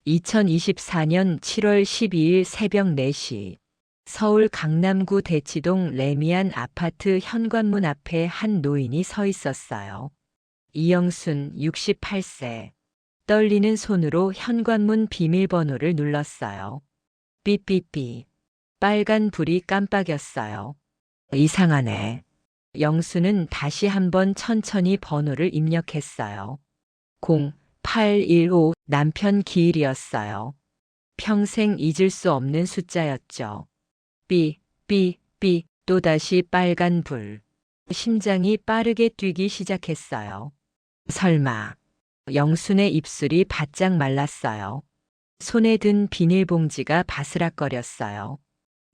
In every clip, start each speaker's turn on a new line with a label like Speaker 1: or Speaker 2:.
Speaker 1: 2024년 7월 12일 새벽 4시 서울 강남구 대치동 레미안 아파트 현관문 앞에 한 노인이 서 있었어요. 이영순 68세. 떨리는 손으로 현관문 비밀번호를 눌렀어요. 삐삐삐. 빨간 불이 깜빡였어요. 이상하네. 영수는 다시 한번 천천히 번호를 입력했어요. 0815 남편 기일이었어요. 평생 잊을 수 없는 숫자였죠. 삐, 삐, 삐, 또다시 빨간 불. 심장이 빠르게 뛰기 시작했어요. 설마. 영순의 입술이 바짝 말랐어요. 손에 든 비닐봉지가 바스락거렸어요.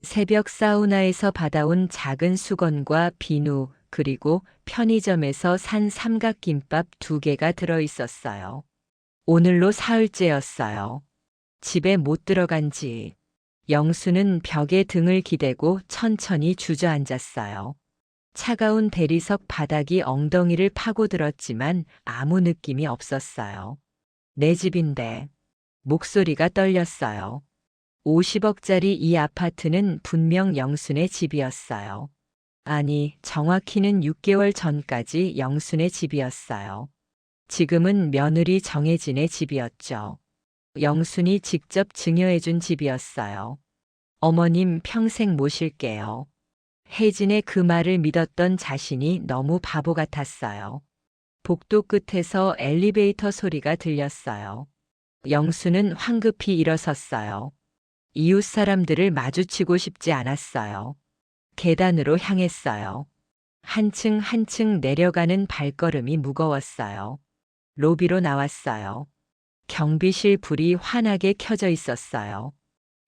Speaker 1: 새벽 사우나에서 받아온 작은 수건과 비누, 그리고 편의점에서 산 삼각김밥 2개가 들어있었어요. 오늘로 사흘째였어요. 집에 못 들어간 지. 영수는 벽에 등을 기대고 천천히 주저앉았어요. 차가운 대리석 바닥이 엉덩이를 파고들었지만 아무 느낌이 없었어요. 내 집인데. 목소리가 떨렸어요. 50억짜리 이 아파트는 분명 영순의 집이었어요. 아니, 정확히는 6개월 전까지 영순의 집이었어요. 지금은 며느리 정혜진의 집이었죠. 영순이 직접 증여해준 집이었어요. 어머님 평생 모실게요. 혜진의 그 말을 믿었던 자신이 너무 바보 같았어요. 복도 끝에서 엘리베이터 소리가 들렸어요. 영수는 황급히 일어섰어요. 이웃 사람들을 마주치고 싶지 않았어요. 계단으로 향했어요. 한층 한층 내려가는 발걸음이 무거웠어요. 로비로 나왔어요. 경비실 불이 환하게 켜져 있었어요.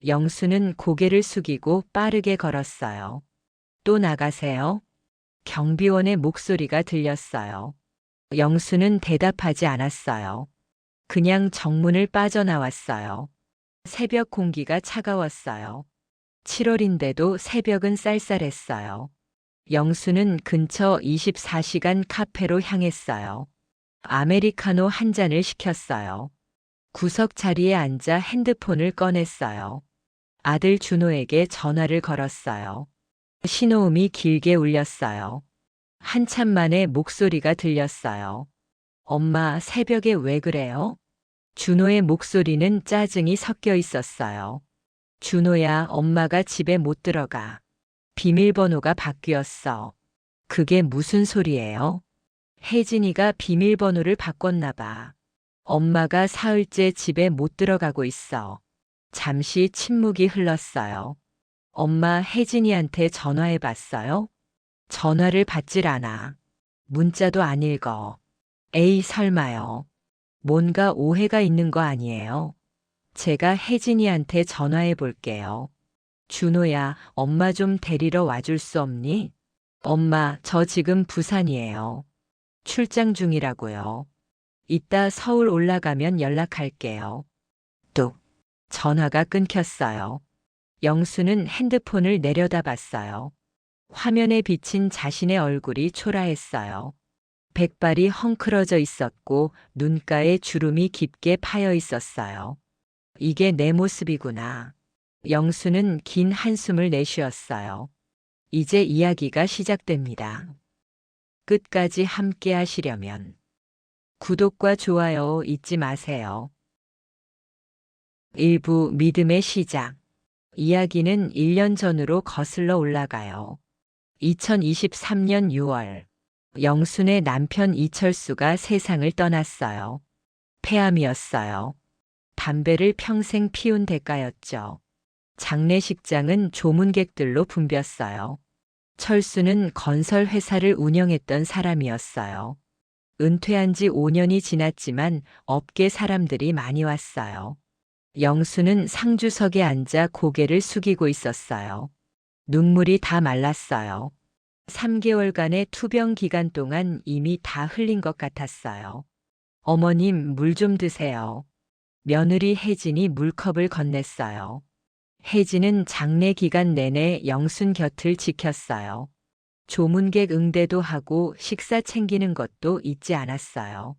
Speaker 1: 영수는 고개를 숙이고 빠르게 걸었어요. 또 나가세요? 경비원의 목소리가 들렸어요. 영수는 대답하지 않았어요. 그냥 정문을 빠져나왔어요. 새벽 공기가 차가웠어요. 7월인데도 새벽은 쌀쌀했어요. 영수는 근처 24시간 카페로 향했어요. 아메리카노 한 잔을 시켰어요. 구석 자리에 앉아 핸드폰을 꺼냈어요. 아들 준호에게 전화를 걸었어요. 신호음이 길게 울렸어요. 한참 만에 목소리가 들렸어요. 엄마, 새벽에 왜 그래요? 준호의 목소리는 짜증이 섞여 있었어요. 준호야, 엄마가 집에 못 들어가. 비밀번호가 바뀌었어. 그게 무슨 소리예요? 혜진이가 비밀번호를 바꿨나 봐. 엄마가 사흘째 집에 못 들어가고 있어. 잠시 침묵이 흘렀어요. 엄마, 혜진이한테 전화해 봤어요? 전화를 받질 않아. 문자도 안 읽어. 에이, 설마요. 뭔가 오해가 있는 거 아니에요? 제가 혜진이한테 전화해 볼게요. 준호야, 엄마 좀 데리러 와줄 수 없니? 엄마, 저 지금 부산이에요. 출장 중이라고요. 이따 서울 올라가면 연락할게요. 뚝. 전화가 끊겼어요. 영수는 핸드폰을 내려다봤어요. 화면에 비친 자신의 얼굴이 초라했어요. 백발이 헝클어져 있었고 눈가에 주름이 깊게 파여 있었어요. 이게 내 모습이구나. 영수는 긴 한숨을 내쉬었어요. 이제 이야기가 시작됩니다. 끝까지 함께 하시려면 구독과 좋아요 잊지 마세요. 일부 믿음의 시작. 이야기는 1년 전으로 거슬러 올라가요. 2023년 6월. 영순의 남편 이철수가 세상을 떠났어요. 폐암이었어요. 담배를 평생 피운 대가였죠. 장례식장은 조문객들로 붐볐어요. 철수는 건설 회사를 운영했던 사람이었어요. 은퇴한 지 5년이 지났지만 업계 사람들이 많이 왔어요. 영수는 상주석에 앉아 고개를 숙이고 있었어요. 눈물이 다 말랐어요. 3개월간의 투병 기간 동안 이미 다 흘린 것 같았어요. 어머님, 물 좀 드세요. 며느리 혜진이 물컵을 건넸어요. 혜진은 장례 기간 내내 영순 곁을 지켰어요. 조문객 응대도 하고 식사 챙기는 것도 잊지 않았어요.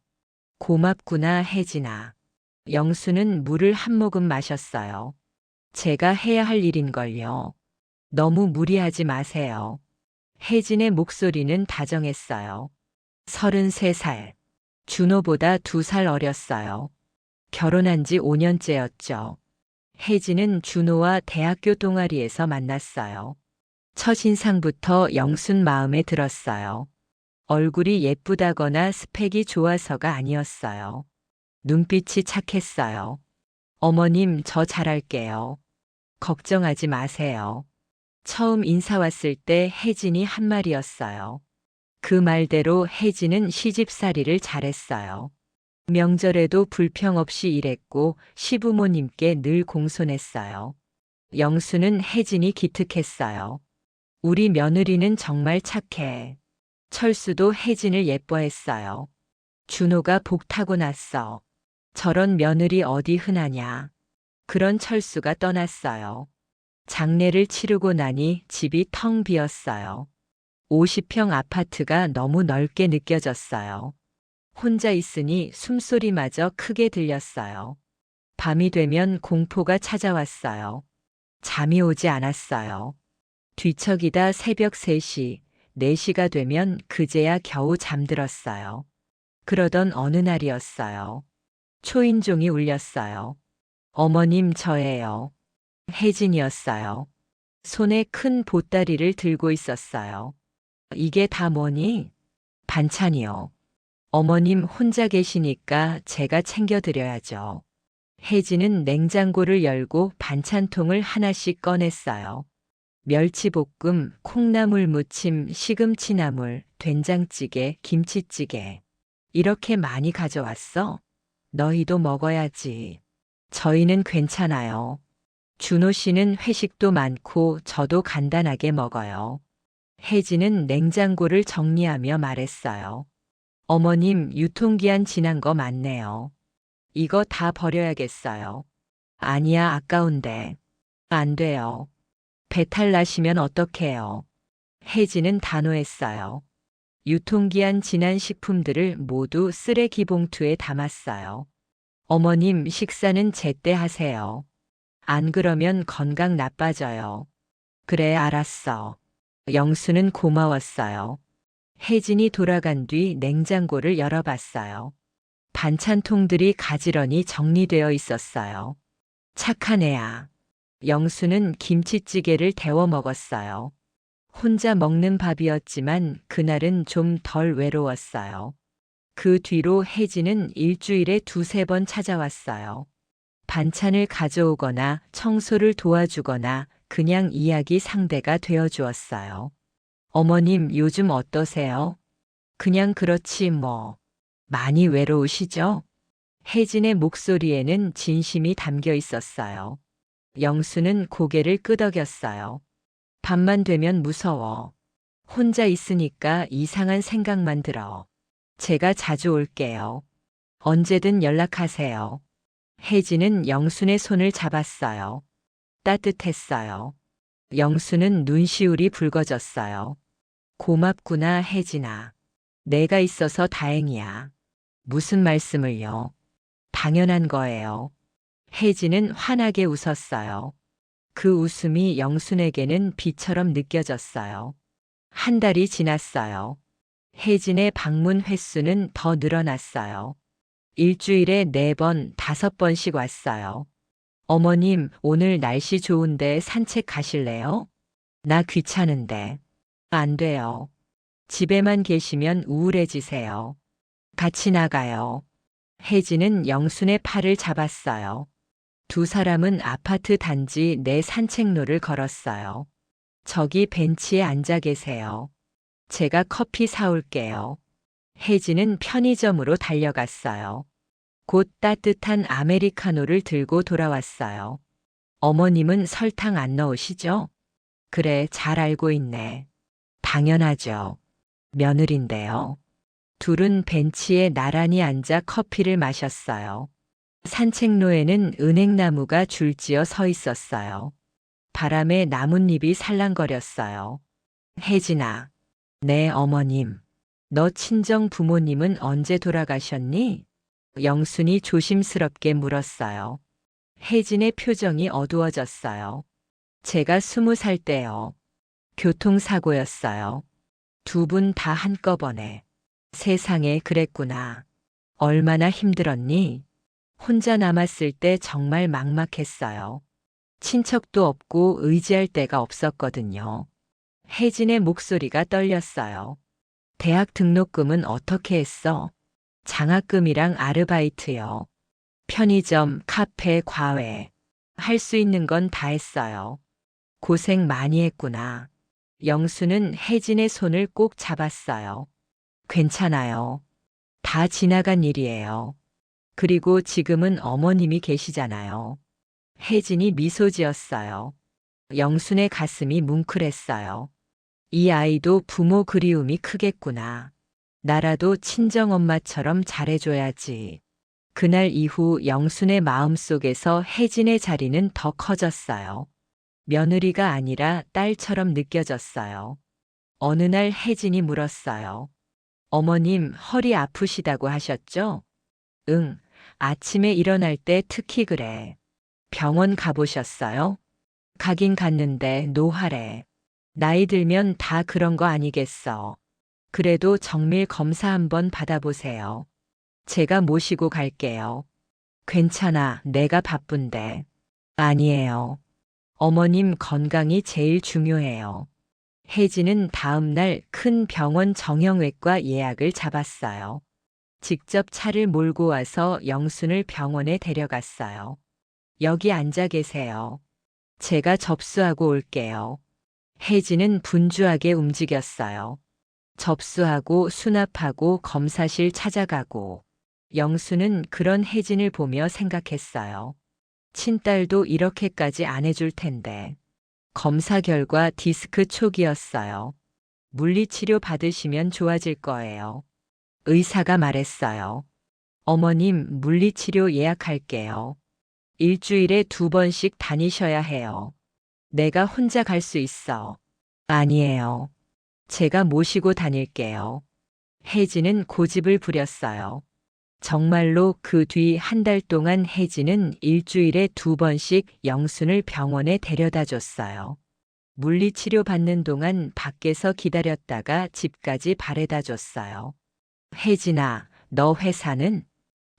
Speaker 1: 고맙구나, 혜진아. 영수는 물을 한 모금 마셨어요. 제가 해야 할 일인걸요. 너무 무리하지 마세요. 혜진의 목소리는 다정했어요. 33살. 준호보다 2살 어렸어요. 결혼한 지 5년째였죠. 혜진은 준호와 대학교 동아리에서 만났어요. 첫인상부터 영순 마음에 들었어요. 얼굴이 예쁘다거나 스펙이 좋아서가 아니었어요. 눈빛이 착했어요. 어머님, 저 잘할게요. 걱정하지 마세요. 처음 인사 왔을 때 혜진이 한 말이었어요. 그 말대로 혜진은 시집살이를 잘했어요. 명절에도 불평 없이 일했고 시부모님께 늘 공손했어요. 영수는 혜진이 기특했어요. 우리 며느리는 정말 착해. 철수도 혜진을 예뻐했어요. 준호가 복 타고났어. 저런 며느리 어디 흔하냐. 그런 철수가 떠났어요. 장례를 치르고 나니 집이 텅 비었어요. 50평 아파트가 너무 넓게 느껴졌어요. 혼자 있으니 숨소리마저 크게 들렸어요. 밤이 되면 공포가 찾아왔어요. 잠이 오지 않았어요. 뒤척이다 새벽 3시, 4시가 되면 그제야 겨우 잠들었어요. 그러던 어느 날이었어요. 초인종이 울렸어요. 어머님, 저예요. 혜진이었어요. 손에 큰 보따리를 들고 있었어요. 이게 다 뭐니? 반찬이요. 어머님 혼자 계시니까 제가 챙겨드려야죠. 혜진은 냉장고를 열고 반찬통을 하나씩 꺼냈어요. 멸치볶음, 콩나물 무침, 시금치나물, 된장찌개, 김치찌개. 이렇게 많이 가져왔어? 너희도 먹어야지. 저희는 괜찮아요. 준호 씨는 회식도 많고 저도 간단하게 먹어요. 혜진은 냉장고를 정리하며 말했어요. 어머님, 유통기한 지난 거 많네요. 이거 다 버려야겠어요. 아니야, 아까운데. 안 돼요. 배탈 나시면 어떡해요. 혜진은 단호했어요. 유통기한 지난 식품들을 모두 쓰레기 봉투에 담았어요. 어머님, 식사는 제때 하세요. 안 그러면 건강 나빠져요. 그래, 알았어. 영수는 고마웠어요. 혜진이 돌아간 뒤 냉장고를 열어봤어요. 반찬통들이 가지런히 정리되어 있었어요. 착한 애야. 영수는 김치찌개를 데워 먹었어요. 혼자 먹는 밥이었지만 그날은 좀 덜 외로웠어요. 그 뒤로 혜진은 일주일에 2~3번 찾아왔어요. 반찬을 가져오거나 청소를 도와주거나 그냥 이야기 상대가 되어 주었어요. 어머님, 요즘 어떠세요? 그냥 그렇지 뭐. 많이 외로우시죠? 혜진의 목소리에는 진심이 담겨 있었어요. 영수는 고개를 끄덕였어요. 밤만 되면 무서워. 혼자 있으니까 이상한 생각만 들어. 제가 자주 올게요. 언제든 연락하세요. 혜진은 영순의 손을 잡았어요. 따뜻했어요. 영수는 눈시울이 붉어졌어요. 고맙구나, 혜진아. 내가 있어서 다행이야. 무슨 말씀을요? 당연한 거예요. 혜진은 환하게 웃었어요. 그 웃음이 영순에게는 비처럼 느껴졌어요. 한 달이 지났어요. 혜진의 방문 횟수는 더 늘어났어요. 일주일에 4번, 5번씩 왔어요. 어머님, 오늘 날씨 좋은데 산책 가실래요? 나 귀찮은데. 안 돼요. 집에만 계시면 우울해지세요. 같이 나가요. 혜진은 영순의 팔을 잡았어요. 2사람은 아파트 단지 내 산책로를 걸었어요. 저기 벤치에 앉아 계세요. 제가 커피 사올게요. 혜진은 편의점으로 달려갔어요. 곧 따뜻한 아메리카노를 들고 돌아왔어요. 어머님은 설탕 안 넣으시죠? 그래, 잘 알고 있네. 당연하죠. 며느린데요. 둘은 벤치에 나란히 앉아 커피를 마셨어요. 산책로에는 은행나무가 줄지어 서 있었어요. 바람에 나뭇잎이 살랑거렸어요. 혜진아, 네 어머님. 너 친정 부모님은 언제 돌아가셨니? 영순이 조심스럽게 물었어요. 혜진의 표정이 어두워졌어요. 제가 20살 때요. 교통사고였어요. 두 분 다 한꺼번에. 세상에 그랬구나. 얼마나 힘들었니? 혼자 남았을 때 정말 막막했어요. 친척도 없고 의지할 데가 없었거든요. 혜진의 목소리가 떨렸어요. 대학 등록금은 어떻게 했어? 장학금이랑 아르바이트요. 편의점, 카페, 과외. 할 수 있는 건 다 했어요. 고생 많이 했구나. 영수는 혜진의 손을 꼭 잡았어요. 괜찮아요. 다 지나간 일이에요. 그리고 지금은 어머님이 계시잖아요. 혜진이 미소 지었어요. 영순의 가슴이 뭉클했어요. 이 아이도 부모 그리움이 크겠구나. 나라도 친정엄마처럼 잘해줘야지. 그날 이후 영순의 마음속에서 혜진의 자리는 더 커졌어요. 며느리가 아니라 딸처럼 느껴졌어요. 어느 날 혜진이 물었어요. 어머님 허리 아프시다고 하셨죠? 응, 아침에 일어날 때 특히 그래. 병원 가보셨어요? 가긴 갔는데 노화래. 나이 들면 다 그런 거 아니겠어. 그래도 정밀 검사 한번 받아보세요. 제가 모시고 갈게요. 괜찮아, 내가 바쁜데. 아니에요. 어머님 건강이 제일 중요해요. 혜진은 다음 날 큰 병원 정형외과 예약을 잡았어요. 직접 차를 몰고 와서 영순을 병원에 데려갔어요. 여기 앉아 계세요. 제가 접수하고 올게요. 혜진은 분주하게 움직였어요. 접수하고 수납하고 검사실 찾아가고. 영수는 그런 혜진을 보며 생각했어요. 친딸도 이렇게까지 안 해줄 텐데. 검사 결과 디스크 초기였어요. 물리치료 받으시면 좋아질 거예요. 의사가 말했어요. 어머님 물리치료 예약할게요. 일주일에 2번씩 다니셔야 해요. 내가 혼자 갈 수 있어. 아니에요. 제가 모시고 다닐게요. 혜진은 고집을 부렸어요. 정말로 그 뒤 한 달 동안 혜진은 일주일에 2번씩 영순을 병원에 데려다 줬어요. 물리치료 받는 동안 밖에서 기다렸다가 집까지 바래다 줬어요. 혜진아, 너 회사는?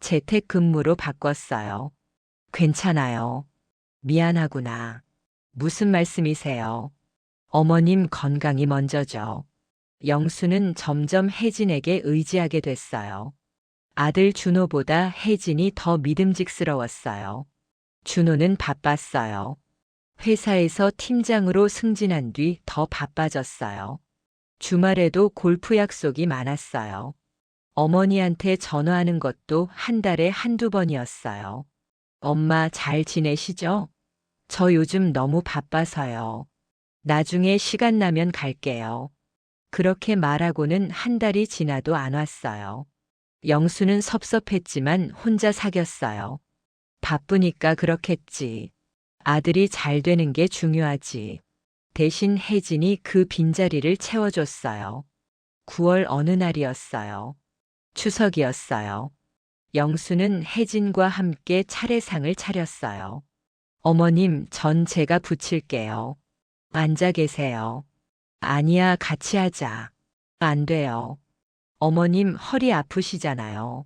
Speaker 1: 재택근무로 바꿨어요. 괜찮아요. 미안하구나. 무슨 말씀이세요? 어머님 건강이 먼저죠. 영수는 점점 혜진에게 의지하게 됐어요. 아들 준호보다 혜진이 더 믿음직스러웠어요. 준호는 바빴어요. 회사에서 팀장으로 승진한 뒤 더 바빠졌어요. 주말에도 골프 약속이 많았어요. 어머니한테 전화하는 것도 한 달에 한두 번이었어요. 엄마 잘 지내시죠? 저 요즘 너무 바빠서요. 나중에 시간 나면 갈게요. 그렇게 말하고는 한 달이 지나도 안 왔어요. 영수는 섭섭했지만 혼자 사귀었어요. 바쁘니까 그렇겠지. 아들이 잘 되는 게 중요하지. 대신 혜진이 그 빈자리를 채워줬어요. 9월 어느 날이었어요. 추석이었어요. 영수는 혜진과 함께 차례상을 차렸어요. 어머님, 전 제가 부칠게요. 앉아 계세요. 아니야, 같이 하자. 안 돼요. 어머님 허리 아프시잖아요.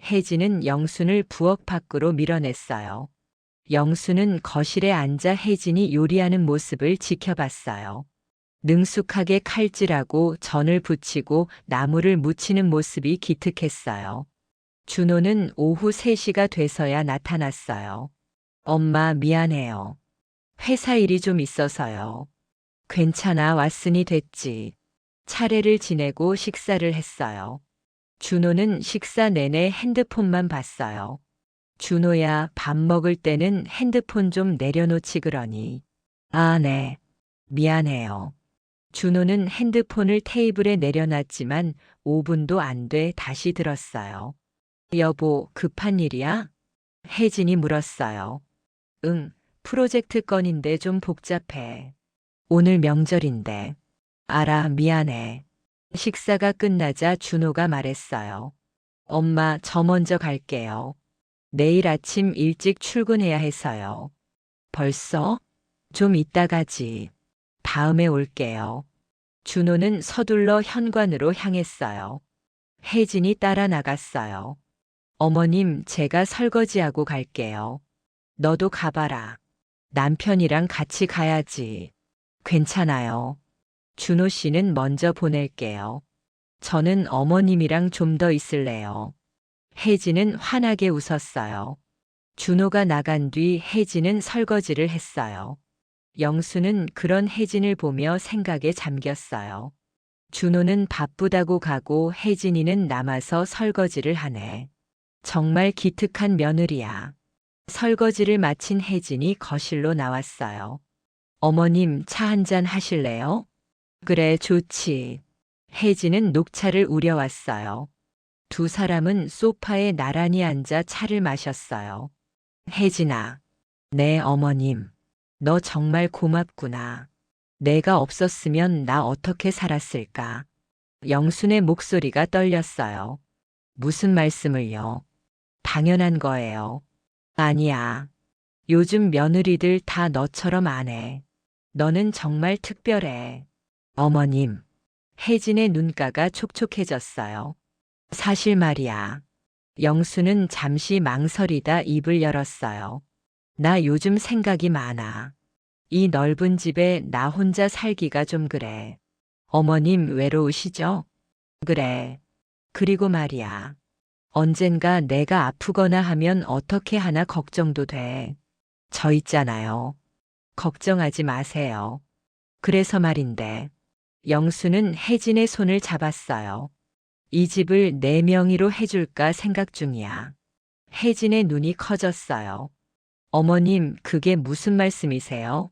Speaker 1: 혜진은 영순을 부엌 밖으로 밀어냈어요. 영수는 거실에 앉아 혜진이 요리하는 모습을 지켜봤어요. 능숙하게 칼질하고 전을 붙이고 나무를 묻히는 모습이 기특했어요. 준호는 오후 3시가 돼서야 나타났어요. 엄마 미안해요. 회사 일이 좀 있어서요. 괜찮아, 왔으니 됐지. 차례를 지내고 식사를 했어요. 준호는 식사 내내 핸드폰만 봤어요. 준호야, 밥 먹을 때는 핸드폰 좀 내려놓지 그러니. 아, 네. 미안해요. 준호는 핸드폰을 테이블에 내려놨지만 5분도 안 돼 다시 들었어요. 여보, 급한 일이야? 혜진이 물었어요. 응, 프로젝트 건인데 좀 복잡해. 오늘 명절인데. 알아, 미안해. 식사가 끝나자 준호가 말했어요. 엄마, 저 먼저 갈게요. 내일 아침 일찍 출근해야 해서요. 벌써? 좀 이따 가지. 다음에 올게요. 준호는 서둘러 현관으로 향했어요. 혜진이 따라 나갔어요. 어머님, 제가 설거지하고 갈게요. 너도 가봐라. 남편이랑 같이 가야지. 괜찮아요. 준호 씨는 먼저 보낼게요. 저는 어머님이랑 좀 더 있을래요. 혜진은 환하게 웃었어요. 준호가 나간 뒤 혜진은 설거지를 했어요. 영수는 그런 혜진을 보며 생각에 잠겼어요. 준호는 바쁘다고 가고 혜진이는 남아서 설거지를 하네. 정말 기특한 며느리야. 설거지를 마친 혜진이 거실로 나왔어요. 어머님, 차 한잔 하실래요? 그래, 좋지. 혜진은 녹차를 우려왔어요. 두 사람은 소파에 나란히 앉아 차를 마셨어요. 혜진아. 네, 어머님. 너 정말 고맙구나. 내가 없었으면 나 어떻게 살았을까? 영순의 목소리가 떨렸어요. 무슨 말씀을요? 당연한 거예요. 아니야. 요즘 며느리들 다 너처럼 안 해. 너는 정말 특별해. 어머님. 혜진의 눈가가 촉촉해졌어요. 사실 말이야. 영수는 잠시 망설이다 입을 열었어요. 나 요즘 생각이 많아. 이 넓은 집에 나 혼자 살기가 좀 그래. 어머님 외로우시죠? 그래. 그리고 말이야. 언젠가 내가 아프거나 하면 어떻게 하나 걱정도 돼. 저 있잖아요. 걱정하지 마세요. 그래서 말인데. 영수는 혜진의 손을 잡았어요. 이 집을 내 명의로 해줄까 생각 중이야. 혜진의 눈이 커졌어요. 어머님, 그게 무슨 말씀이세요?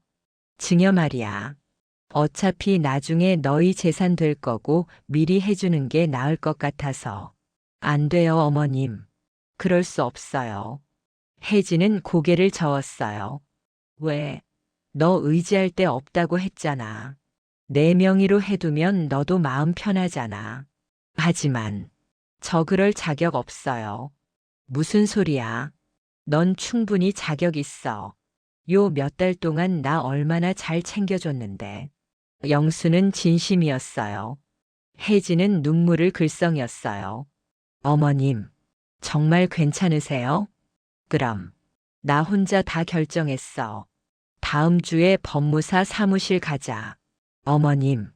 Speaker 1: 증여 말이야. 어차피 나중에 너희 재산 될 거고 미리 해주는 게 나을 것 같아서. 안 돼요, 어머님. 그럴 수 없어요. 혜진은 고개를 저었어요. 왜? 너 의지할 데 없다고 했잖아. 내 명의로 해두면 너도 마음 편하잖아. 하지만 저 그럴 자격 없어요. 무슨 소리야? 넌 충분히 자격 있어. 요 몇 달 동안 나 얼마나 잘 챙겨줬는데. 영수는 진심이었어요. 혜진은 눈물을 글썽였어요. 어머님, 정말 괜찮으세요? 그럼 나 혼자 다 결정했어. 다음 주에 법무사 사무실 가자. 어머님.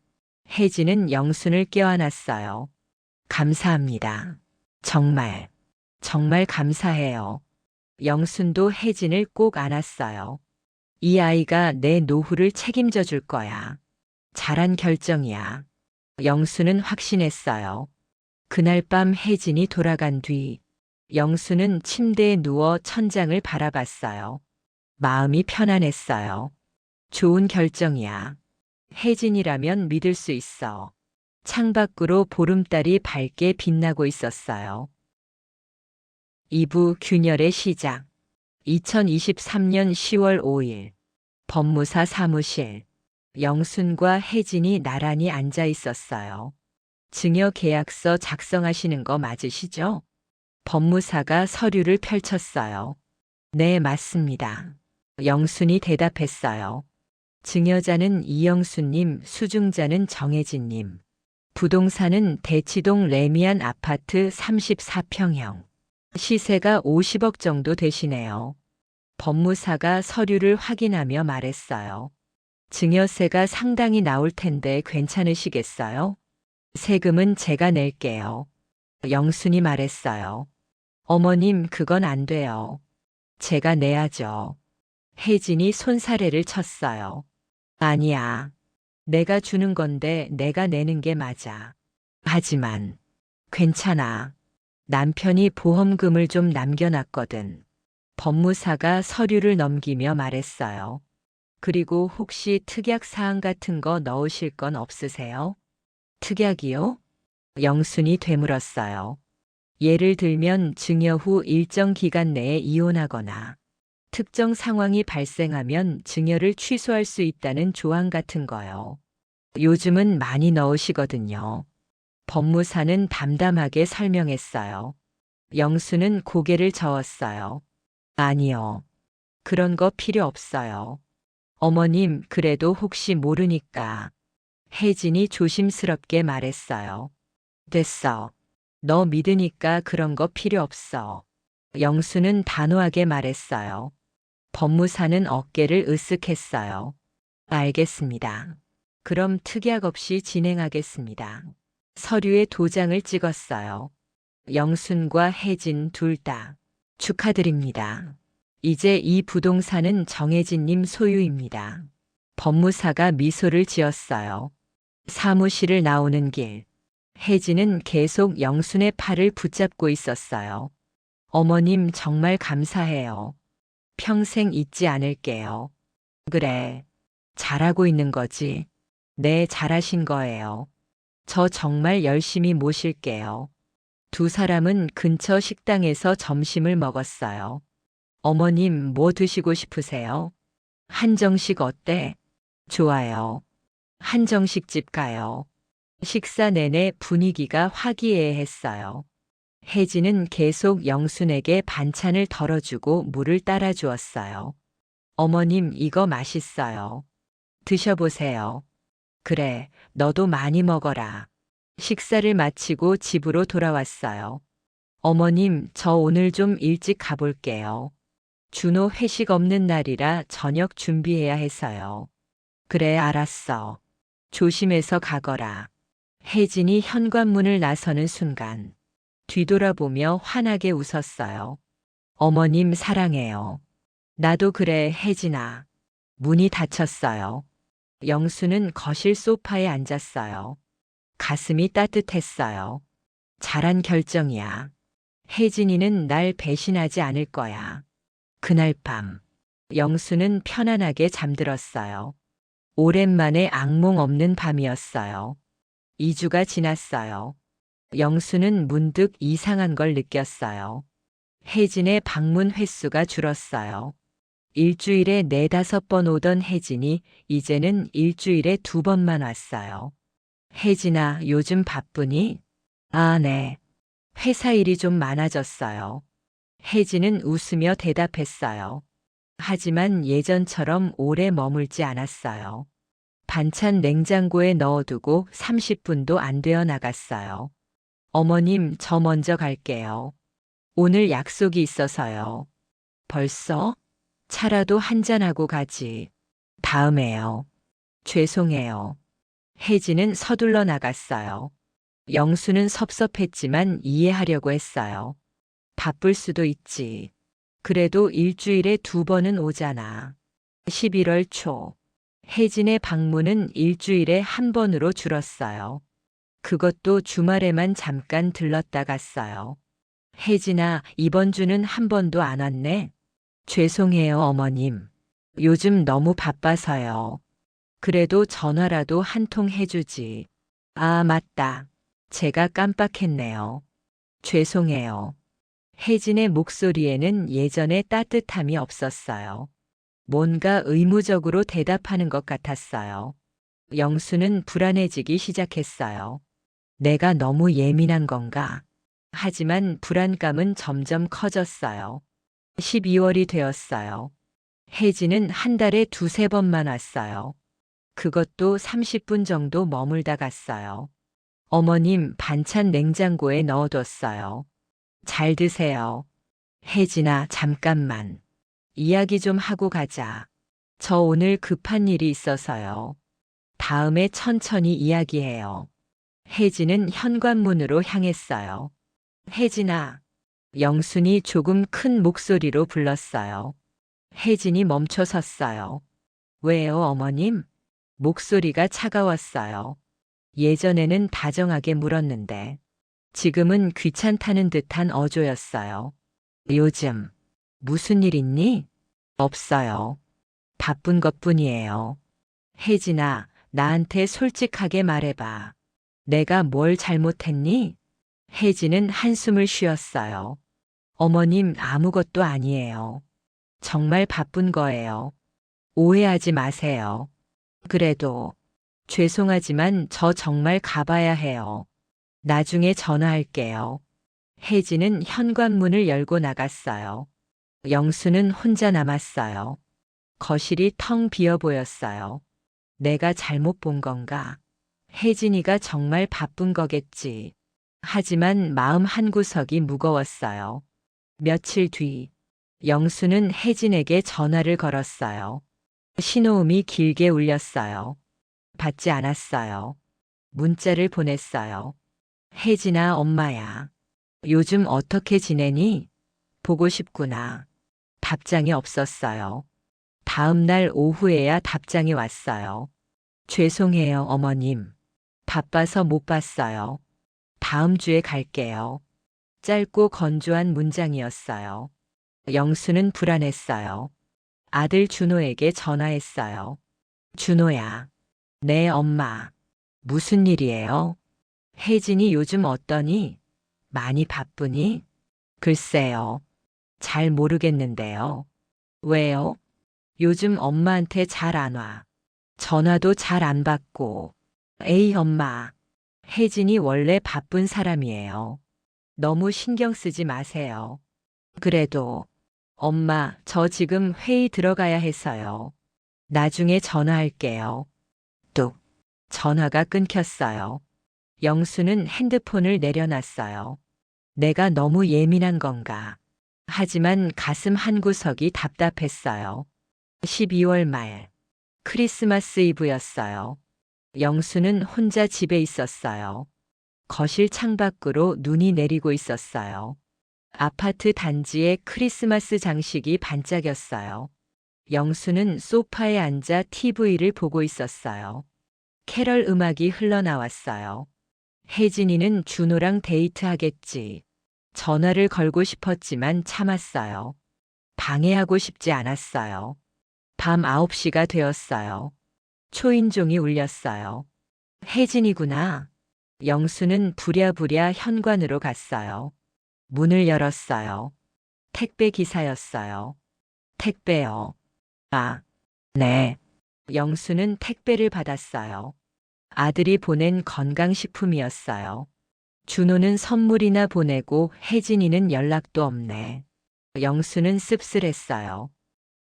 Speaker 1: 혜진은 영순을 껴안았어요. 감사합니다. 정말, 정말 감사해요. 영순도 혜진을 꼭 안았어요. 이 아이가 내 노후를 책임져 줄 거야. 잘한 결정이야. 영수는 확신했어요. 그날 밤 혜진이 돌아간 뒤 영수는 침대에 누워 천장을 바라봤어요. 마음이 편안했어요. 좋은 결정이야. 혜진이라면 믿을 수 있어. 창밖으로 보름달이 밝게 빛나고 있었어요. 2부 균열의 시작. 2023년 10월 5일. 법무사 사무실. 영순과 혜진이 나란히 앉아 있었어요. 증여 계약서 작성하시는 거 맞으시죠? 법무사가 서류를 펼쳤어요. 네, 맞습니다. 영순이 대답했어요. 증여자는 이영수님, 수중자는 정혜진님. 부동산은 대치동 레미안 아파트 34평형. 시세가 50억 정도 되시네요. 법무사가 서류를 확인하며 말했어요. 증여세가 상당히 나올 텐데 괜찮으시겠어요? 세금은 제가 낼게요. 영순이 말했어요. 어머님, 그건 안 돼요. 제가 내야죠. 혜진이 손사래를 쳤어요. 아니야. 내가 주는 건데 내가 내는 게 맞아. 하지만 괜찮아. 남편이 보험금을 좀 남겨놨거든. 법무사가 서류를 넘기며 말했어요. 그리고 혹시 특약 사항 같은 거 넣으실 건 없으세요? 특약이요? 영순이 되물었어요. 예를 들면 증여 후 일정 기간 내에 이혼하거나 특정 상황이 발생하면 증여를 취소할 수 있다는 조항 같은 거요. 요즘은 많이 넣으시거든요. 법무사는 담담하게 설명했어요. 영수는 고개를 저었어요. 아니요. 그런 거 필요 없어요. 어머님, 그래도 혹시 모르니까. 혜진이 조심스럽게 말했어요. 됐어. 너 믿으니까 그런 거 필요 없어. 영수는 단호하게 말했어요. 법무사는 어깨를 으쓱했어요. 알겠습니다. 그럼 특약 없이 진행하겠습니다. 서류에 도장을 찍었어요. 영순과 혜진 둘 다 축하드립니다. 이제 이 부동산은 정혜진님 소유입니다. 법무사가 미소를 지었어요. 사무실을 나오는 길. 혜진은 계속 영순의 팔을 붙잡고 있었어요. 어머님 정말 감사해요. 평생 잊지 않을게요. 그래. 잘하고 있는 거지. 네, 잘하신 거예요. 저 정말 열심히 모실게요. 두 사람은 근처 식당에서 점심을 먹었어요. 어머님 뭐 드시고 싶으세요? 한정식 어때? 좋아요. 한정식 집 가요. 식사 내내 분위기가 화기애애했어요. 혜진은 계속 영순에게 반찬을 덜어주고 물을 따라 주었어요. 어머님 이거 맛있어요. 드셔보세요. 그래, 너도 많이 먹어라. 식사를 마치고 집으로 돌아왔어요. 어머님, 저 오늘 좀 일찍 가볼게요. 준호 회식 없는 날이라 저녁 준비해야 해서요. 그래, 알았어. 조심해서 가거라. 혜진이 현관문을 나서는 순간 뒤돌아보며 환하게 웃었어요. 어머님 사랑해요. 나도 그래, 혜진아. 문이 닫혔어요. 영수는 거실 소파에 앉았어요. 가슴이 따뜻했어요. 잘한 결정이야. 혜진이는 날 배신하지 않을 거야. 그날 밤, 영수는 편안하게 잠들었어요. 오랜만에 악몽 없는 밤이었어요. 2주가 지났어요. 영수는 문득 이상한 걸 느꼈어요. 혜진의 방문 횟수가 줄었어요. 일주일에 4~5번 오던 혜진이 이제는 일주일에 2번만 왔어요. 혜진아, 요즘 바쁘니? 아, 네. 회사 일이 좀 많아졌어요. 혜진은 웃으며 대답했어요. 하지만 예전처럼 오래 머물지 않았어요. 반찬 냉장고에 넣어두고 30분도 안 되어 나갔어요. 어머님, 저 먼저 갈게요. 오늘 약속이 있어서요. 벌써? 차라도 한잔하고 가지. 다음에요. 죄송해요. 혜진은 서둘러 나갔어요. 영수는 섭섭했지만 이해하려고 했어요. 바쁠 수도 있지. 그래도 일주일에 2번은 오잖아. 11월 초. 혜진의 방문은 일주일에 1번으로 줄었어요. 그것도 주말에만 잠깐 들렀다 갔어요. 혜진아, 이번 주는 1번도 안 왔네. 죄송해요, 어머님. 요즘 너무 바빠서요. 그래도 전화라도 한 통 해주지. 아, 맞다. 제가 깜빡했네요. 죄송해요. 혜진의 목소리에는 예전의 따뜻함이 없었어요. 뭔가 의무적으로 대답하는 것 같았어요. 영수는 불안해지기 시작했어요. 내가 너무 예민한 건가? 하지만 불안감은 점점 커졌어요. 12월이 되었어요. 혜진은 한 달에 2~3번만 왔어요. 그것도 30분 정도 머물다 갔어요. 어머님, 반찬 냉장고에 넣어뒀어요. 잘 드세요. 혜진아, 잠깐만. 이야기 좀 하고 가자. 저 오늘 급한 일이 있어서요. 다음에 천천히 이야기해요. 혜진은 현관문으로 향했어요. 혜진아. 영순이 조금 큰 목소리로 불렀어요. 혜진이 멈춰 섰어요. 왜요, 어머님? 목소리가 차가웠어요. 예전에는 다정하게 물었는데 지금은 귀찮다는 듯한 어조였어요. 요즘 무슨 일 있니? 없어요. 바쁜 것뿐이에요. 혜진아, 나한테 솔직하게 말해봐. 내가 뭘 잘못했니? 혜진은 한숨을 쉬었어요. 어머님, 아무것도 아니에요. 정말 바쁜 거예요. 오해하지 마세요. 그래도 죄송하지만 저 정말 가봐야 해요. 나중에 전화할게요. 혜진은 현관문을 열고 나갔어요. 영수는 혼자 남았어요. 거실이 텅 비어 보였어요. 내가 잘못 본 건가? 혜진이가 정말 바쁜 거겠지. 하지만 마음 한구석이 무거웠어요. 며칠 뒤, 영수는 혜진에게 전화를 걸었어요. 신호음이 길게 울렸어요. 받지 않았어요. 문자를 보냈어요. 혜진아, 엄마야. 요즘 어떻게 지내니? 보고 싶구나. 답장이 없었어요. 다음 날 오후에야 답장이 왔어요. 죄송해요, 어머님. 바빠서 못 봤어요. 다음 주에 갈게요. 짧고 건조한 문장이었어요. 영수는 불안했어요. 아들 준호에게 전화했어요. 준호야. 네, 엄마. 무슨 일이에요? 혜진이 요즘 어떠니? 많이 바쁘니? 글쎄요. 잘 모르겠는데요. 왜요? 요즘 엄마한테 잘 안 와. 전화도 잘 안 받고. 에이, 엄마. 혜진이 원래 바쁜 사람이에요. 너무 신경 쓰지 마세요. 그래도, 엄마, 저 지금 회의 들어가야 해서요. 나중에 전화할게요. 뚝. 전화가 끊겼어요. 영수는 핸드폰을 내려놨어요. 내가 너무 예민한 건가? 하지만 가슴 한구석이 답답했어요. 12월 말, 크리스마스 이브였어요. 영수는 혼자 집에 있었어요. 거실 창밖으로 눈이 내리고 있었어요. 아파트 단지에 크리스마스 장식이 반짝였어요. 영수는 소파에 앉아 TV를 보고 있었어요. 캐럴 음악이 흘러나왔어요. 혜진이는 준호랑 데이트하겠지. 전화를 걸고 싶었지만 참았어요. 방해하고 싶지 않았어요. 밤 9시가 되었어요. 초인종이 울렸어요. 혜진이구나. 영수는 부랴부랴 현관으로 갔어요. 문을 열었어요. 택배 기사였어요. 택배요. 아, 네. 영수는 택배를 받았어요. 아들이 보낸 건강식품이었어요. 준호는 선물이나 보내고 혜진이는 연락도 없네. 영수는 씁쓸했어요.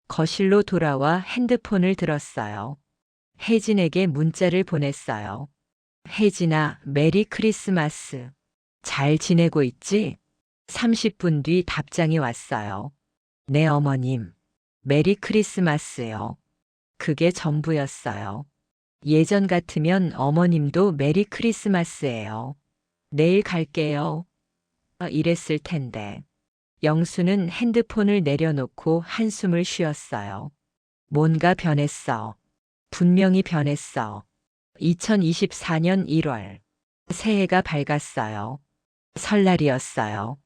Speaker 1: 거실로 돌아와 핸드폰을 들었어요. 혜진에게 문자를 보냈어요. 혜진아, 메리 크리스마스. 잘 지내고 있지? 30분 뒤 답장이 왔어요. 네, 어머님. 메리 크리스마스요. 그게 전부였어요. 예전 같으면 어머님도 메리 크리스마스예요. 내일 갈게요. 이랬을 텐데. 영수는 핸드폰을 내려놓고 한숨을 쉬었어요. 뭔가 변했어. 분명히 변했어. 2024년 1월. 새해가 밝았어요. 설날이었어요.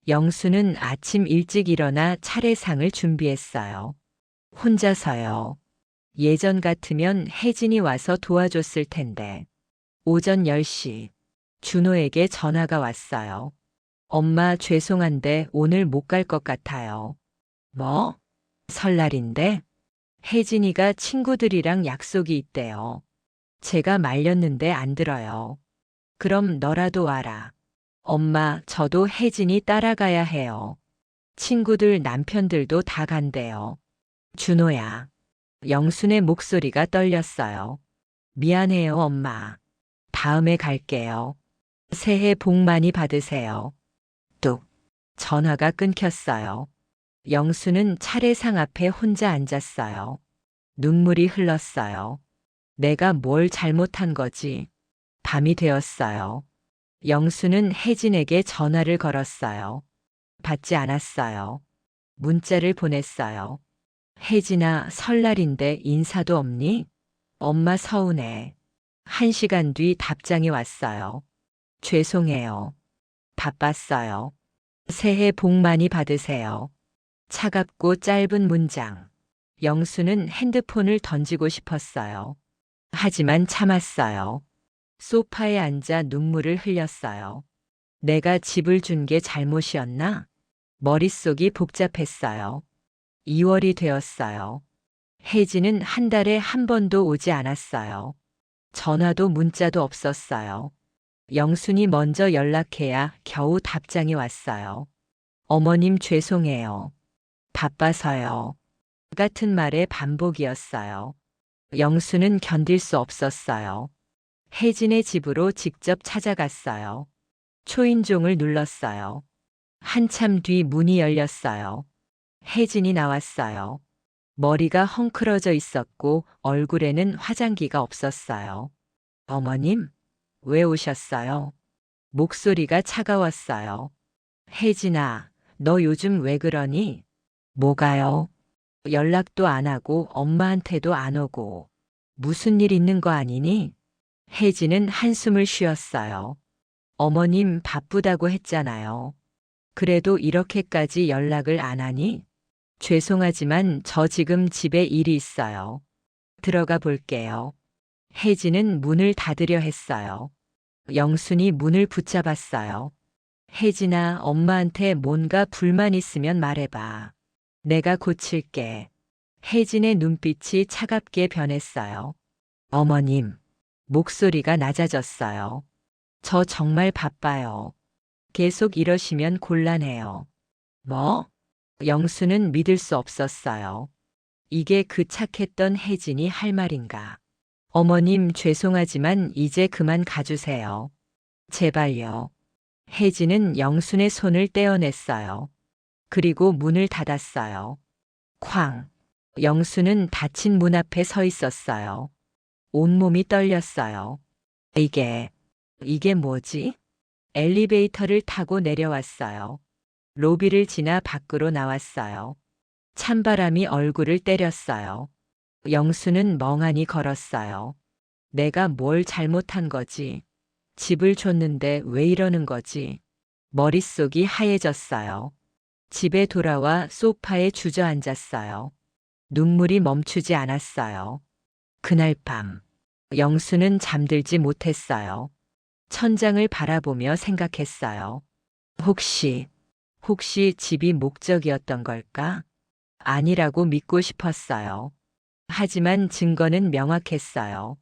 Speaker 1: 영수는 아침 일찍 일어나 차례상을 준비했어요. 혼자서요. 예전 같으면 혜진이 와서 도와줬을 텐데. 오전 10시. 준호에게 전화가 왔어요. 엄마, 죄송한데 오늘 못 갈 것 같아요. 뭐? 설날인데? 혜진이가 친구들이랑 약속이 있대요. 제가 말렸는데 안 들어요. 그럼 너라도 와라. 엄마, 저도 혜진이 따라가야 해요. 친구들 남편들도 다 간대요. 준호야. 영순의 목소리가 떨렸어요. 미안해요, 엄마. 다음에 갈게요. 새해 복 많이 받으세요. 뚝. 전화가 끊겼어요. 영수는 차례상 앞에 혼자 앉았어요. 눈물이 흘렀어요. 내가 뭘 잘못한 거지? 밤이 되었어요. 영수는 혜진에게 전화를 걸었어요. 받지 않았어요. 문자를 보냈어요. 혜진아, 설날인데 인사도 없니? 엄마 서운해. 1시간 뒤 답장이 왔어요. 죄송해요. 바빴어요. 새해 복 많이 받으세요. 차갑고 짧은 문장. 영수는 핸드폰을 던지고 싶었어요. 하지만 참았어요. 소파에 앉아 눈물을 흘렸어요. 내가 집을 준 게 잘못이었나? 머릿속이 복잡했어요. 2월이 되었어요. 혜진은 한 달에 한 번도 오지 않았어요. 전화도 문자도 없었어요. 영순이 먼저 연락해야 겨우 답장이 왔어요. 어머님 죄송해요. 바빠서요. 같은 말의 반복이었어요. 영수는 견딜 수 없었어요. 혜진의 집으로 직접 찾아갔어요. 초인종을 눌렀어요. 한참 뒤 문이 열렸어요. 혜진이 나왔어요. 머리가 헝클어져 있었고 얼굴에는 화장기가 없었어요. 어머님, 왜 오셨어요? 목소리가 차가웠어요. 혜진아, 너 요즘 왜 그러니? 뭐가요? 연락도 안 하고 엄마한테도 안 오고. 무슨 일 있는 거 아니니? 혜진은 한숨을 쉬었어요. 어머님 바쁘다고 했잖아요. 그래도 이렇게까지 연락을 안 하니? 죄송하지만 저 지금 집에 일이 있어요. 들어가 볼게요. 혜진은 문을 닫으려 했어요. 영순이 문을 붙잡았어요. 혜진아, 엄마한테 뭔가 불만 있으면 말해봐. 내가 고칠게. 혜진의 눈빛이 차갑게 변했어요. 어머님, 목소리가 낮아졌어요. 저 정말 바빠요. 계속 이러시면 곤란해요. 뭐? 영수는 믿을 수 없었어요. 이게 그 착했던 혜진이 할 말인가. 어머님 죄송하지만 이제 그만 가주세요. 제발요. 혜진은 영순의 손을 떼어냈어요. 그리고 문을 닫았어요. 쾅. 영수는 닫힌 문 앞에 서 있었어요. 온몸이 떨렸어요. 이게 뭐지? 엘리베이터를 타고 내려왔어요. 로비를 지나 밖으로 나왔어요. 찬바람이 얼굴을 때렸어요. 영수는 멍하니 걸었어요. 내가 뭘 잘못한 거지? 집을 줬는데 왜 이러는 거지? 머릿속이 하얘졌어요. 집에 돌아와 소파에 주저앉았어요. 눈물이 멈추지 않았어요. 그날 밤, 영수는 잠들지 못했어요. 천장을 바라보며 생각했어요. 혹시 집이 목적이었던 걸까? 아니라고 믿고 싶었어요. 하지만 증거는 명확했어요.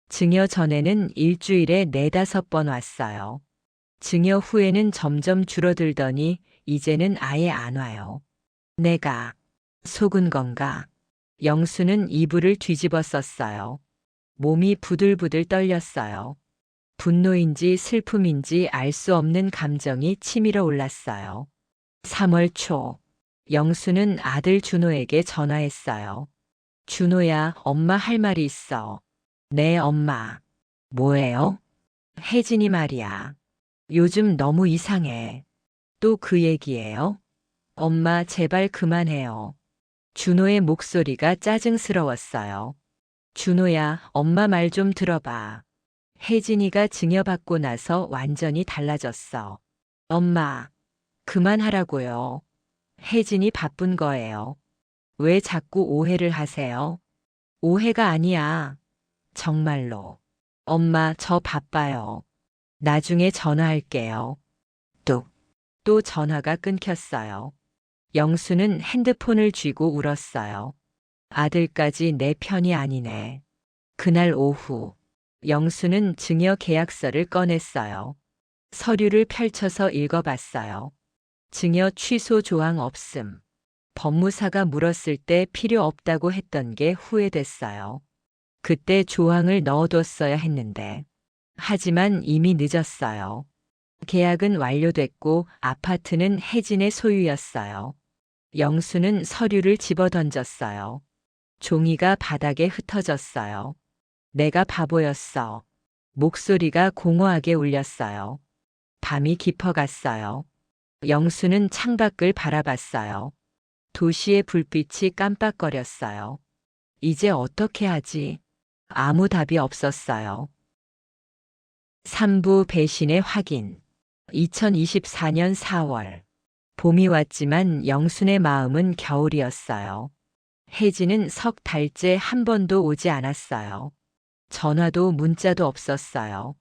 Speaker 1: 증여 전에는 일주일에 4~5번 왔어요. 증여 후에는 점점 줄어들더니 이제는 아예 안 와요. 내가 속은 건가? 영수는 이불을 뒤집어 썼어요. 몸이 부들부들 떨렸어요. 분노인지 슬픔인지 알 수 없는 감정이 치밀어 올랐어요. 3월 초, 영수는 아들 준호에게 전화했어요. 준호야, 엄마 할 말이 있어. 네, 엄마. 뭐예요? 혜진이 말이야. 요즘 너무 이상해. 또 그 얘기예요? 엄마, 제발 그만해요. 준호의 목소리가 짜증스러웠어요. 준호야, 엄마 말 좀 들어봐. 혜진이가 증여받고 나서 완전히 달라졌어. 엄마, 그만하라고요. 혜진이 바쁜 거예요. 왜 자꾸 오해를 하세요? 오해가 아니야. 정말로. 엄마, 저 바빠요. 나중에 전화할게요. 또 전화가 끊겼어요. 영수는 핸드폰을 쥐고 울었어요. 아들까지 내 편이 아니네. 그날 오후, 영수는 증여 계약서를 꺼냈어요. 서류를 펼쳐서 읽어봤어요. 증여 취소 조항 없음. 법무사가 물었을 때 필요 없다고 했던 게 후회됐어요. 그때 조항을 넣어뒀어야 했는데. 하지만 이미 늦었어요. 계약은 완료됐고 아파트는 혜진의 소유였어요. 영수는 서류를 집어던졌어요. 종이가 바닥에 흩어졌어요. 내가 바보였어. 목소리가 공허하게 울렸어요. 밤이 깊어갔어요. 영수는 창밖을 바라봤어요. 도시의 불빛이 깜빡거렸어요. 이제 어떻게 하지? 아무 답이 없었어요. 3부 배신의 확인. 2024년 4월. 봄이 왔지만 영순의 마음은 겨울이었어요. 혜진은 석 달째 한 번도 오지 않았어요. 전화도 문자도 없었어요.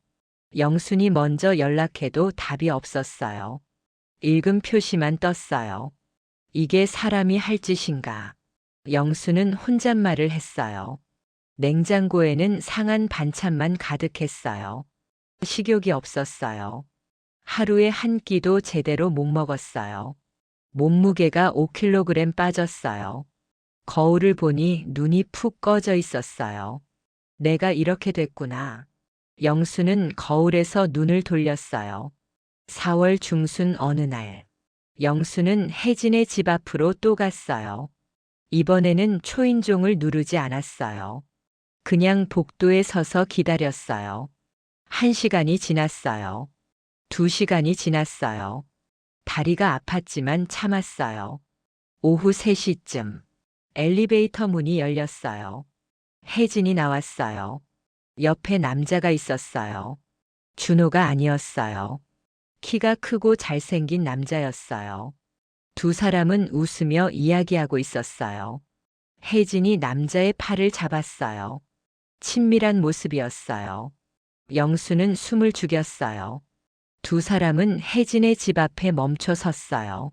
Speaker 1: 영순이 먼저 연락해도 답이 없었어요. 읽음 표시만 떴어요. 이게 사람이 할 짓인가? 영수는 혼잣말을 했어요. 냉장고에는 상한 반찬만 가득했어요. 식욕이 없었어요. 하루에 한 끼도 제대로 못 먹었어요. 몸무게가 5kg 빠졌어요. 거울을 보니 눈이 푹 꺼져 있었어요. 내가 이렇게 됐구나. 영수는 거울에서 눈을 돌렸어요. 4월 중순 어느 날, 영수는 혜진의 집 앞으로 또 갔어요. 이번에는 초인종을 누르지 않았어요. 그냥 복도에 서서 기다렸어요. 1시간이 지났어요. 2시간이 지났어요. 다리가 아팠지만 참았어요. 오후 3시쯤 엘리베이터 문이 열렸어요. 혜진이 나왔어요. 옆에 남자가 있었어요. 준호가 아니었어요. 키가 크고 잘생긴 남자였어요. 두 사람은 웃으며 이야기하고 있었어요. 혜진이 남자의 팔을 잡았어요. 친밀한 모습이었어요. 영수는 숨을 죽였어요. 두 사람은 혜진의 집 앞에 멈춰 섰어요.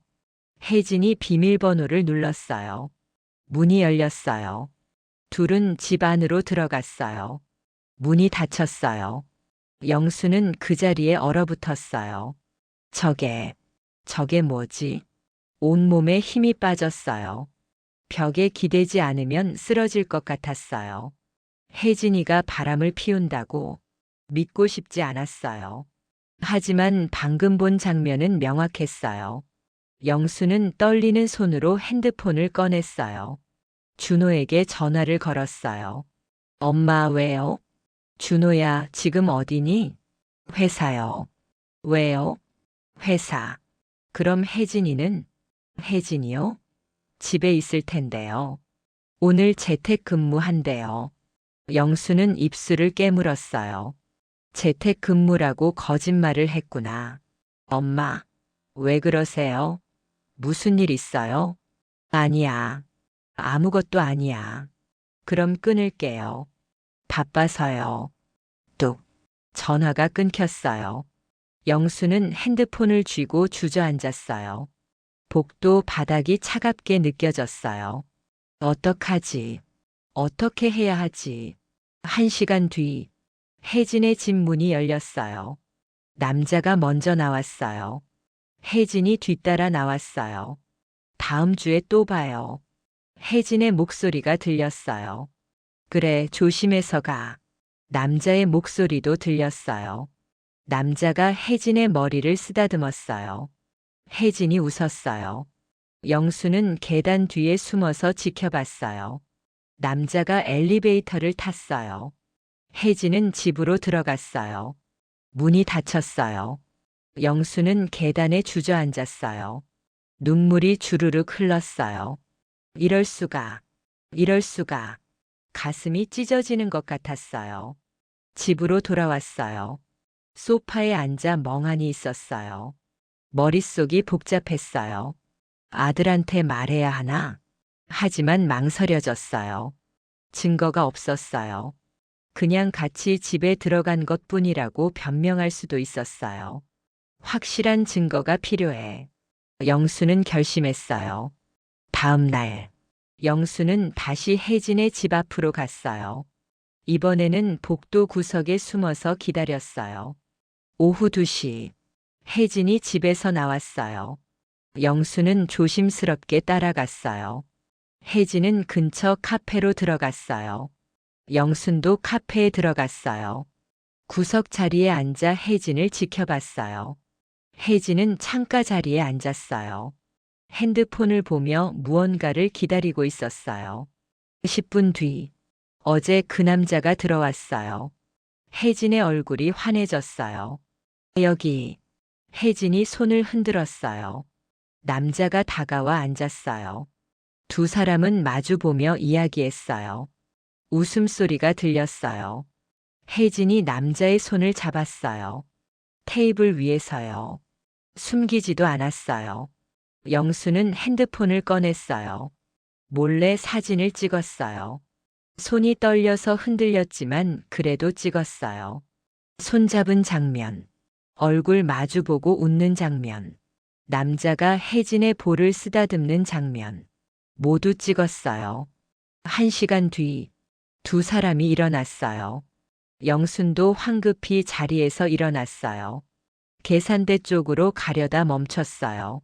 Speaker 1: 혜진이 비밀번호를 눌렀어요. 문이 열렸어요. 둘은 집 안으로 들어갔어요. 문이 닫혔어요. 영수는 그 자리에 얼어붙었어요. 저게 뭐지? 온몸에 힘이 빠졌어요. 벽에 기대지 않으면 쓰러질 것 같았어요. 혜진이가 바람을 피운다고 믿고 싶지 않았어요. 하지만 방금 본 장면은 명확했어요. 영수는 떨리는 손으로 핸드폰을 꺼냈어요. 준호에게 전화를 걸었어요. 엄마 왜요? 준호야, 지금 어디니? 회사요. 왜요? 회사. 그럼 혜진이는? 혜진이요? 집에 있을 텐데요. 오늘 재택근무한대요. 영수는 입술을 깨물었어요. 재택근무라고 거짓말을 했구나. 엄마, 왜 그러세요? 무슨 일 있어요? 아니야. 아무것도 아니야. 그럼 끊을게요. 바빠서요. 뚝. 전화가 끊겼어요. 영수는 핸드폰을 쥐고 주저앉았어요. 복도 바닥이 차갑게 느껴졌어요. 어떡하지? 어떻게 해야 하지? 1시간 뒤, 혜진의 집 문이 열렸어요. 남자가 먼저 나왔어요. 혜진이 뒤따라 나왔어요. 다음 주에 또 봐요. 혜진의 목소리가 들렸어요. 그래, 조심해서 가. 남자의 목소리도 들렸어요. 남자가 혜진의 머리를 쓰다듬었어요. 혜진이 웃었어요. 영수는 계단 뒤에 숨어서 지켜봤어요. 남자가 엘리베이터를 탔어요. 혜진은 집으로 들어갔어요. 문이 닫혔어요. 영수는 계단에 주저앉았어요. 눈물이 주르륵 흘렀어요. 이럴 수가, 이럴 수가. 가슴이 찢어지는 것 같았어요. 집으로 돌아왔어요. 소파에 앉아 멍하니 있었어요. 머릿속이 복잡했어요. 아들한테 말해야 하나? 하지만 망설여졌어요. 증거가 없었어요. 그냥 같이 집에 들어간 것뿐이라고 변명할 수도 있었어요. 확실한 증거가 필요해. 영수는 결심했어요. 다음 날, 영수는 다시 혜진의 집 앞으로 갔어요. 이번에는 복도 구석에 숨어서 기다렸어요. 오후 2시, 혜진이 집에서 나왔어요. 영수는 조심스럽게 따라갔어요. 혜진은 근처 카페로 들어갔어요. 영순도 카페에 들어갔어요. 구석 자리에 앉아 혜진을 지켜봤어요. 혜진은 창가 자리에 앉았어요. 핸드폰을 보며 무언가를 기다리고 있었어요. 10분 뒤, 어제 그 남자가 들어왔어요. 혜진의 얼굴이 환해졌어요. 여기, 혜진이 손을 흔들었어요. 남자가 다가와 앉았어요. 두 사람은 마주보며 이야기했어요. 웃음소리가 들렸어요. 혜진이 남자의 손을 잡았어요. 테이블 위에서요. 숨기지도 않았어요. 영수는 핸드폰을 꺼냈어요. 몰래 사진을 찍었어요. 손이 떨려서 흔들렸지만 그래도 찍었어요. 손잡은 장면, 얼굴 마주보고 웃는 장면, 남자가 혜진의 볼을 쓰다듬는 장면, 모두 찍었어요. 1시간 뒤, 두 사람이 일어났어요. 영순도 황급히 자리에서 일어났어요. 계산대 쪽으로 가려다 멈췄어요.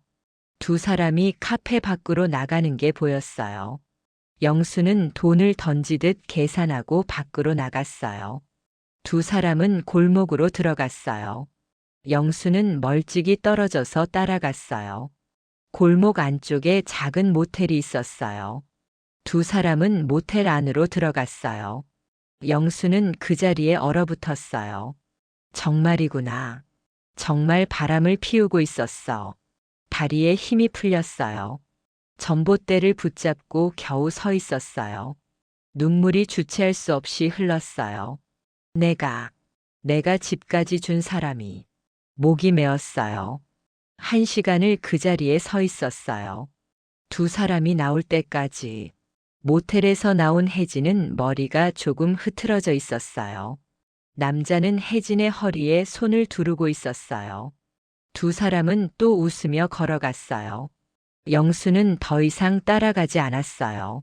Speaker 1: 두 사람이 카페 밖으로 나가는 게 보였어요. 영수는 돈을 던지듯 계산하고 밖으로 나갔어요. 두 사람은 골목으로 들어갔어요. 영수는 멀찍이 떨어져서 따라갔어요. 골목 안쪽에 작은 모텔이 있었어요. 두 사람은 모텔 안으로 들어갔어요. 영수는 그 자리에 얼어붙었어요. 정말이구나. 정말 바람을 피우고 있었어. 다리에 힘이 풀렸어요. 전봇대를 붙잡고 겨우 서 있었어요. 눈물이 주체할 수 없이 흘렀어요. 내가 집까지 준 사람이. 목이 메었어요. 1시간을 그 자리에 서 있었어요. 두 사람이 나올 때까지. 모텔에서 나온 혜진은 머리가 조금 흐트러져 있었어요. 남자는 혜진의 허리에 손을 두르고 있었어요. 두 사람은 또 웃으며 걸어갔어요. 영수는 더 이상 따라가지 않았어요.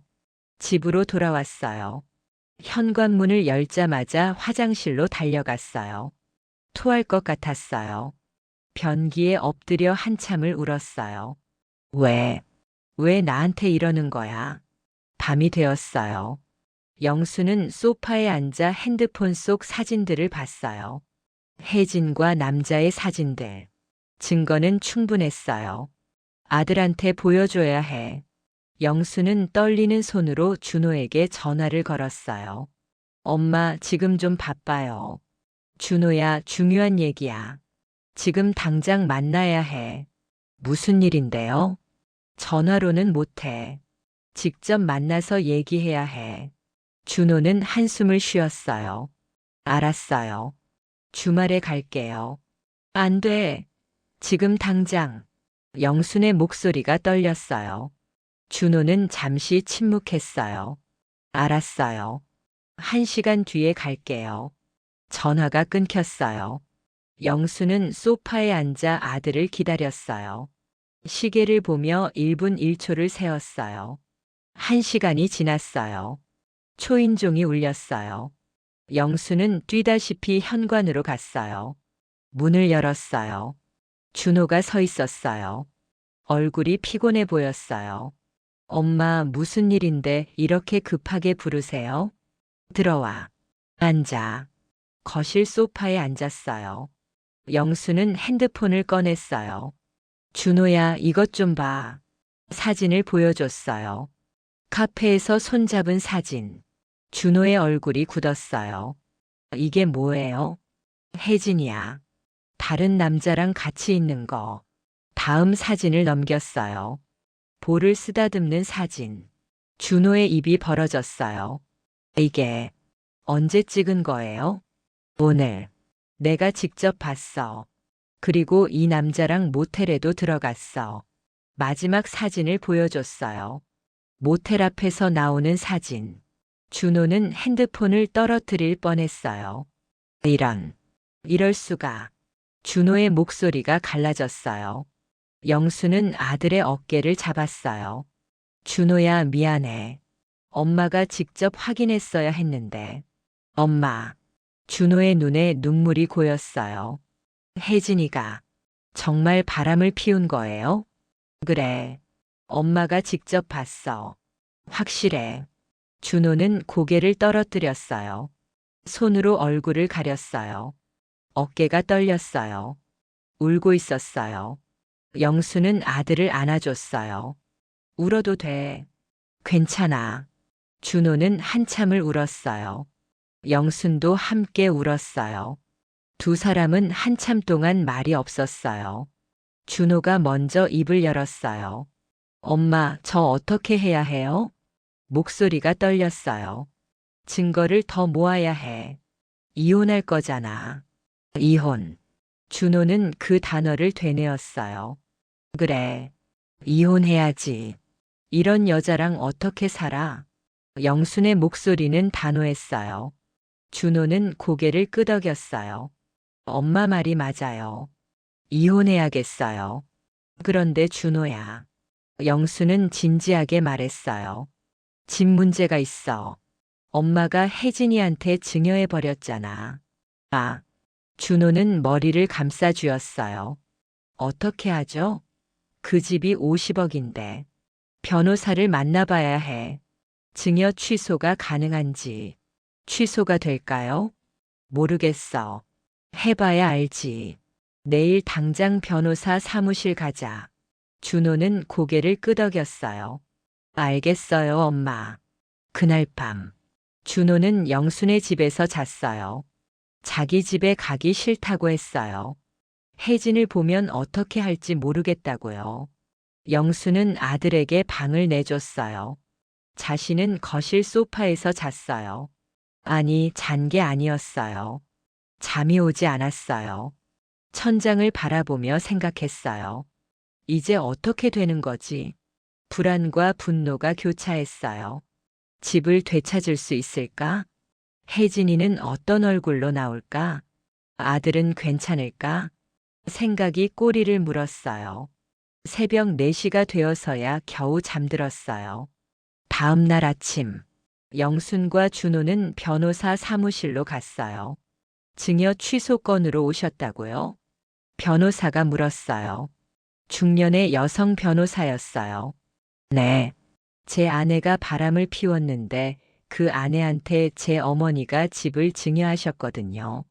Speaker 1: 집으로 돌아왔어요. 현관문을 열자마자 화장실로 달려갔어요. 토할 것 같았어요. 변기에 엎드려 한참을 울었어요. 왜 나한테 이러는 거야? 밤이 되었어요. 영수는 소파에 앉아 핸드폰 속 사진들을 봤어요. 혜진과 남자의 사진들. 증거는 충분했어요. 아들한테 보여줘야 해. 영수는 떨리는 손으로 준호에게 전화를 걸었어요. 엄마, 지금 좀 바빠요. 준호야, 중요한 얘기야. 지금 당장 만나야 해. 무슨 일인데요? 전화로는 못해. 직접 만나서 얘기해야 해. 준호는 한숨을 쉬었어요. 알았어요. 주말에 갈게요. 안 돼. 지금 당장. 영순의 목소리가 떨렸어요. 준호는 잠시 침묵했어요. 알았어요. 1시간 뒤에 갈게요. 전화가 끊겼어요. 영수는 소파에 앉아 아들을 기다렸어요. 시계를 보며 1분 1초를 세었어요. 1시간이 지났어요. 초인종이 울렸어요. 영수는 뛰다시피 현관으로 갔어요. 문을 열었어요. 준호가 서 있었어요. 얼굴이 피곤해 보였어요. 엄마, 무슨 일인데 이렇게 급하게 부르세요? 들어와. 앉아. 거실 소파에 앉았어요. 영수는 핸드폰을 꺼냈어요. 준호야, 이것 좀 봐. 사진을 보여줬어요. 카페에서 손잡은 사진. 준호의 얼굴이 굳었어요. 이게 뭐예요? 혜진이야. 다른 남자랑 같이 있는 거. 다음 사진을 넘겼어요. 볼을 쓰다듬는 사진. 준호의 입이 벌어졌어요. 이게 언제 찍은 거예요? 오늘. 내가 직접 봤어. 그리고 이 남자랑 모텔에도 들어갔어. 마지막 사진을 보여줬어요. 모텔 앞에서 나오는 사진. 준호는 핸드폰을 떨어뜨릴 뻔했어요. 이럴 수가. 준호의 목소리가 갈라졌어요. 영수는 아들의 어깨를 잡았어요. 준호야, 미안해. 엄마가 직접 확인했어야 했는데. 엄마. 준호의 눈에 눈물이 고였어요. 혜진이가 정말 바람을 피운 거예요? 그래. 엄마가 직접 봤어. 확실해. 준호는 고개를 떨어뜨렸어요. 손으로 얼굴을 가렸어요. 어깨가 떨렸어요. 울고 있었어요. 영수는 아들을 안아줬어요. 울어도 돼. 괜찮아. 준호는 한참을 울었어요. 영순도 함께 울었어요. 두 사람은 한참 동안 말이 없었어요. 준호가 먼저 입을 열었어요. 엄마, 저 어떻게 해야 해요? 목소리가 떨렸어요. 증거를 더 모아야 해. 이혼할 거잖아. 이혼. 준호는 그 단어를 되뇌었어요. 그래. 이혼해야지. 이런 여자랑 어떻게 살아? 영순의 목소리는 단호했어요. 준호는 고개를 끄덕였어요. 엄마 말이 맞아요. 이혼해야겠어요. 그런데 준호야. 영수는 진지하게 말했어요. 집 문제가 있어. 엄마가 혜진이한테 증여해버렸잖아. 아, 준호는 머리를 감싸 쥐었어요. 어떻게 하죠? 그 집이 50억인데. 변호사를 만나봐야 해. 증여 취소가 가능한지. 취소가 될까요? 모르겠어. 해봐야 알지. 내일 당장 변호사 사무실 가자. 준호는 고개를 끄덕였어요. 알겠어요, 엄마. 그날 밤, 준호는 영순의 집에서 잤어요. 자기 집에 가기 싫다고 했어요. 혜진을 보면 어떻게 할지 모르겠다고요. 영수는 아들에게 방을 내줬어요. 자신은 거실 소파에서 잤어요. 아니, 잔 게 아니었어요. 잠이 오지 않았어요. 천장을 바라보며 생각했어요. 이제 어떻게 되는 거지? 불안과 분노가 교차했어요. 집을 되찾을 수 있을까? 혜진이는 어떤 얼굴로 나올까? 아들은 괜찮을까? 생각이 꼬리를 물었어요. 새벽 4시가 되어서야 겨우 잠들었어요. 다음 날 아침, 영순과 준호는 변호사 사무실로 갔어요. 증여 취소 건으로 오셨다고요? 변호사가 물었어요. 중년의 여성 변호사였어요. 네. 제 아내가 바람을 피웠는데 그 아내한테 제 어머니가 집을 증여하셨거든요.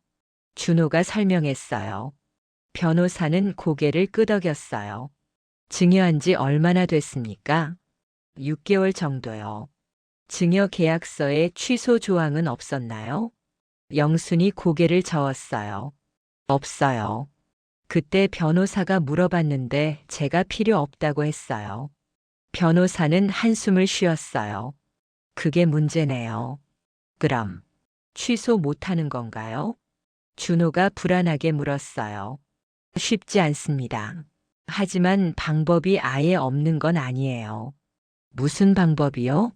Speaker 1: 준호가 설명했어요. 변호사는 고개를 끄덕였어요. 증여한 지 얼마나 됐습니까? 6개월 정도요. 증여 계약서에 취소 조항은 없었나요? 영순이 고개를 저었어요. 없어요. 그때 변호사가 물어봤는데 제가 필요 없다고 했어요. 변호사는 한숨을 쉬었어요. 그게 문제네요. 그럼 취소 못하는 건가요? 준호가 불안하게 물었어요. 쉽지 않습니다. 하지만 방법이 아예 없는 건 아니에요. 무슨 방법이요?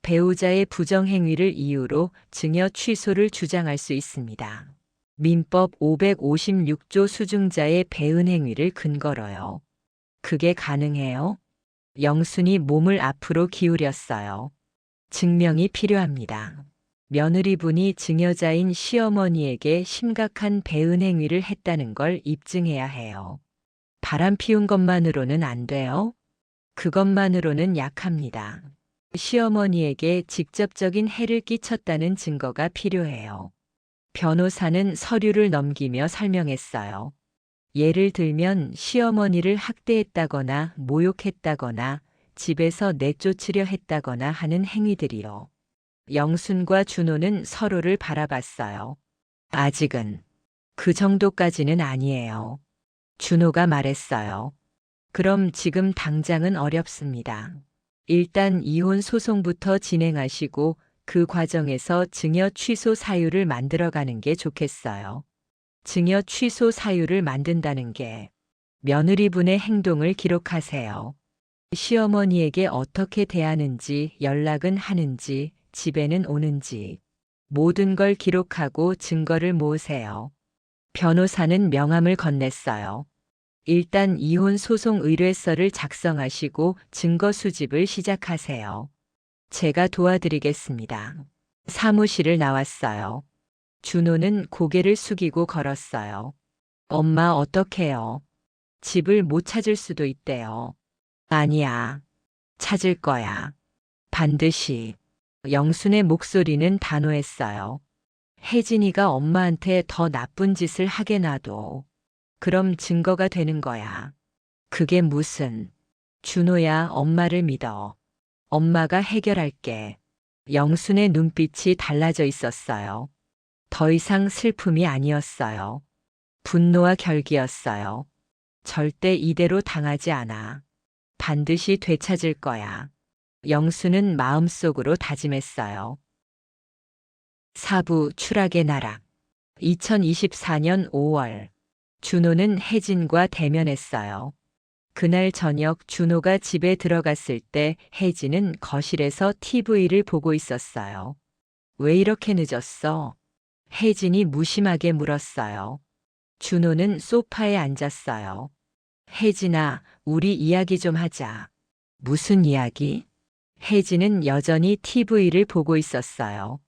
Speaker 1: 배우자의 부정행위를 이유로 증여 취소를 주장할 수 있습니다. 민법 556조 수증자의 배은행위를 근거로요. 그게 가능해요? 영순이 몸을 앞으로 기울였어요. 증명이 필요합니다. 며느리분이 증여자인 시어머니에게 심각한 배은행위를 했다는 걸 입증해야 해요. 바람 피운 것만으로는 안 돼요? 그것만으로는 약합니다. 시어머니에게 직접적인 해를 끼쳤다는 증거가 필요해요. 변호사는 서류를 넘기며 설명했어요. 예를 들면 시어머니를 학대했다거나 모욕했다거나 집에서 내쫓으려 했다거나 하는 행위들이요. 영순과 준호는 서로를 바라봤어요. 아직은 그 정도까지는 아니에요. 준호가 말했어요. 그럼 지금 당장은 어렵습니다. 일단 이혼 소송부터 진행하시고 그 과정에서 증여 취소 사유를 만들어가는 게 좋겠어요. 증여 취소 사유를 만든다는 게 며느리분의 행동을 기록하세요. 시어머니에게 어떻게 대하는지, 연락은 하는지, 집에는 오는지 모든 걸 기록하고 증거를 모으세요. 변호사는 명함을 건넸어요. 일단 이혼 소송 의뢰서를 작성하시고 증거 수집을 시작하세요. 제가 도와드리겠습니다. 사무실을 나왔어요. 준호는 고개를 숙이고 걸었어요. 엄마 어떡해요? 집을 못 찾을 수도 있대요. 아니야. 찾을 거야. 반드시. 영순의 목소리는 단호했어요. 혜진이가 엄마한테 더 나쁜 짓을 하게 놔도 그럼 증거가 되는 거야. 그게 무슨. 준호야, 엄마를 믿어. 엄마가 해결할게. 영순의 눈빛이 달라져 있었어요. 더 이상 슬픔이 아니었어요. 분노와 결기였어요. 절대 이대로 당하지 않아. 반드시 되찾을 거야. 영수는 마음속으로 다짐했어요. 사부 추락의 나락. 2024년 5월. 준호는 혜진과 대면했어요. 그날 저녁 준호가 집에 들어갔을 때 혜진은 거실에서 TV를 보고 있었어요. 왜 이렇게 늦었어? 혜진이 무심하게 물었어요. 준호는 소파에 앉았어요. 혜진아, 우리 이야기 좀 하자. 무슨 이야기? 혜진은 여전히 TV를 보고 있었어요.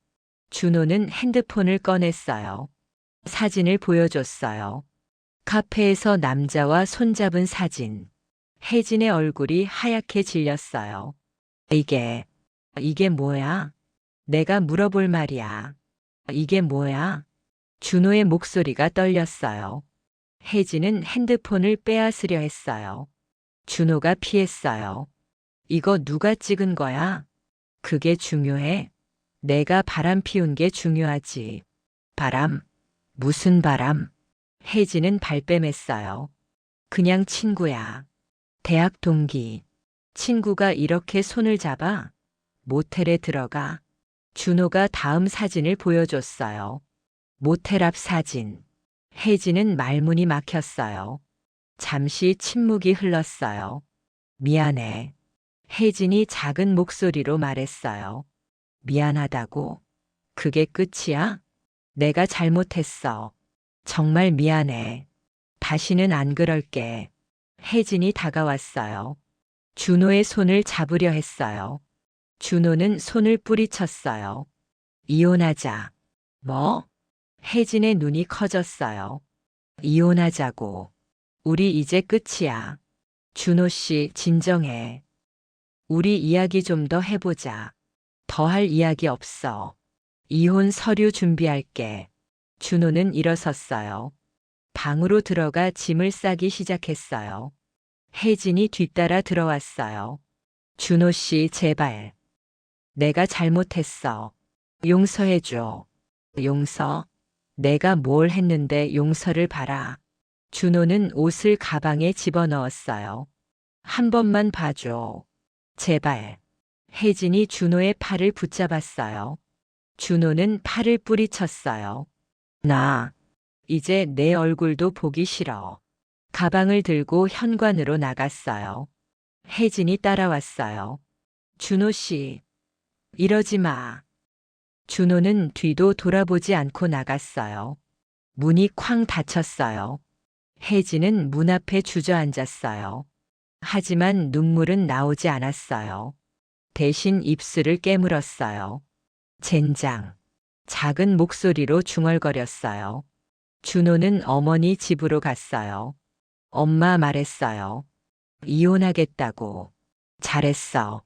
Speaker 1: 준호는 핸드폰을 꺼냈어요. 사진을 보여줬어요. 카페에서 남자와 손잡은 사진. 혜진의 얼굴이 하얗게 질렸어요. 이게 뭐야? 내가 물어볼 말이야. 이게 뭐야? 준호의 목소리가 떨렸어요. 혜진은 핸드폰을 빼앗으려 했어요. 준호가 피했어요. 이거 누가 찍은 거야? 그게 중요해? 내가 바람 피운 게 중요하지. 바람? 무슨 바람? 혜진은 발뺌했어요. 그냥 친구야. 대학 동기. 친구가 이렇게 손을 잡아? 모텔에 들어가. 준호가 다음 사진을 보여줬어요. 모텔 앞 사진. 혜진은 말문이 막혔어요. 잠시 침묵이 흘렀어요. 미안해. 혜진이 작은 목소리로 말했어요. 미안하다고? 그게 끝이야? 내가 잘못했어. 정말 미안해. 다시는 안 그럴게. 혜진이 다가왔어요. 준호의 손을 잡으려 했어요. 준호는 손을 뿌리쳤어요. 이혼하자. 뭐? 혜진의 눈이 커졌어요. 이혼하자고. 우리 이제 끝이야. 준호 씨, 진정해. 우리 이야기 좀 더 해보자. 더 할 이야기 없어. 이혼 서류 준비할게. 준호는 일어섰어요. 방으로 들어가 짐을 싸기 시작했어요. 혜진이 뒤따라 들어왔어요. 준호 씨, 제발. 내가 잘못했어. 용서해줘. 용서? 내가 뭘 했는데 용서를 바라. 준호는 옷을 가방에 집어넣었어요. 한 번만 봐줘. 제발. 혜진이 준호의 팔을 붙잡았어요. 준호는 팔을 뿌리쳤어요. 나, 이제 내 얼굴도 보기 싫어. 가방을 들고 현관으로 나갔어요. 혜진이 따라왔어요. 준호 씨, 이러지 마. 준호는 뒤도 돌아보지 않고 나갔어요. 문이 쾅 닫혔어요. 혜진은 문 앞에 주저앉았어요. 하지만 눈물은 나오지 않았어요. 대신 입술을 깨물었어요. 젠장. 작은 목소리로 중얼거렸어요. 준호는 어머니 집으로 갔어요. 엄마 말했어요. 이혼하겠다고. 잘했어.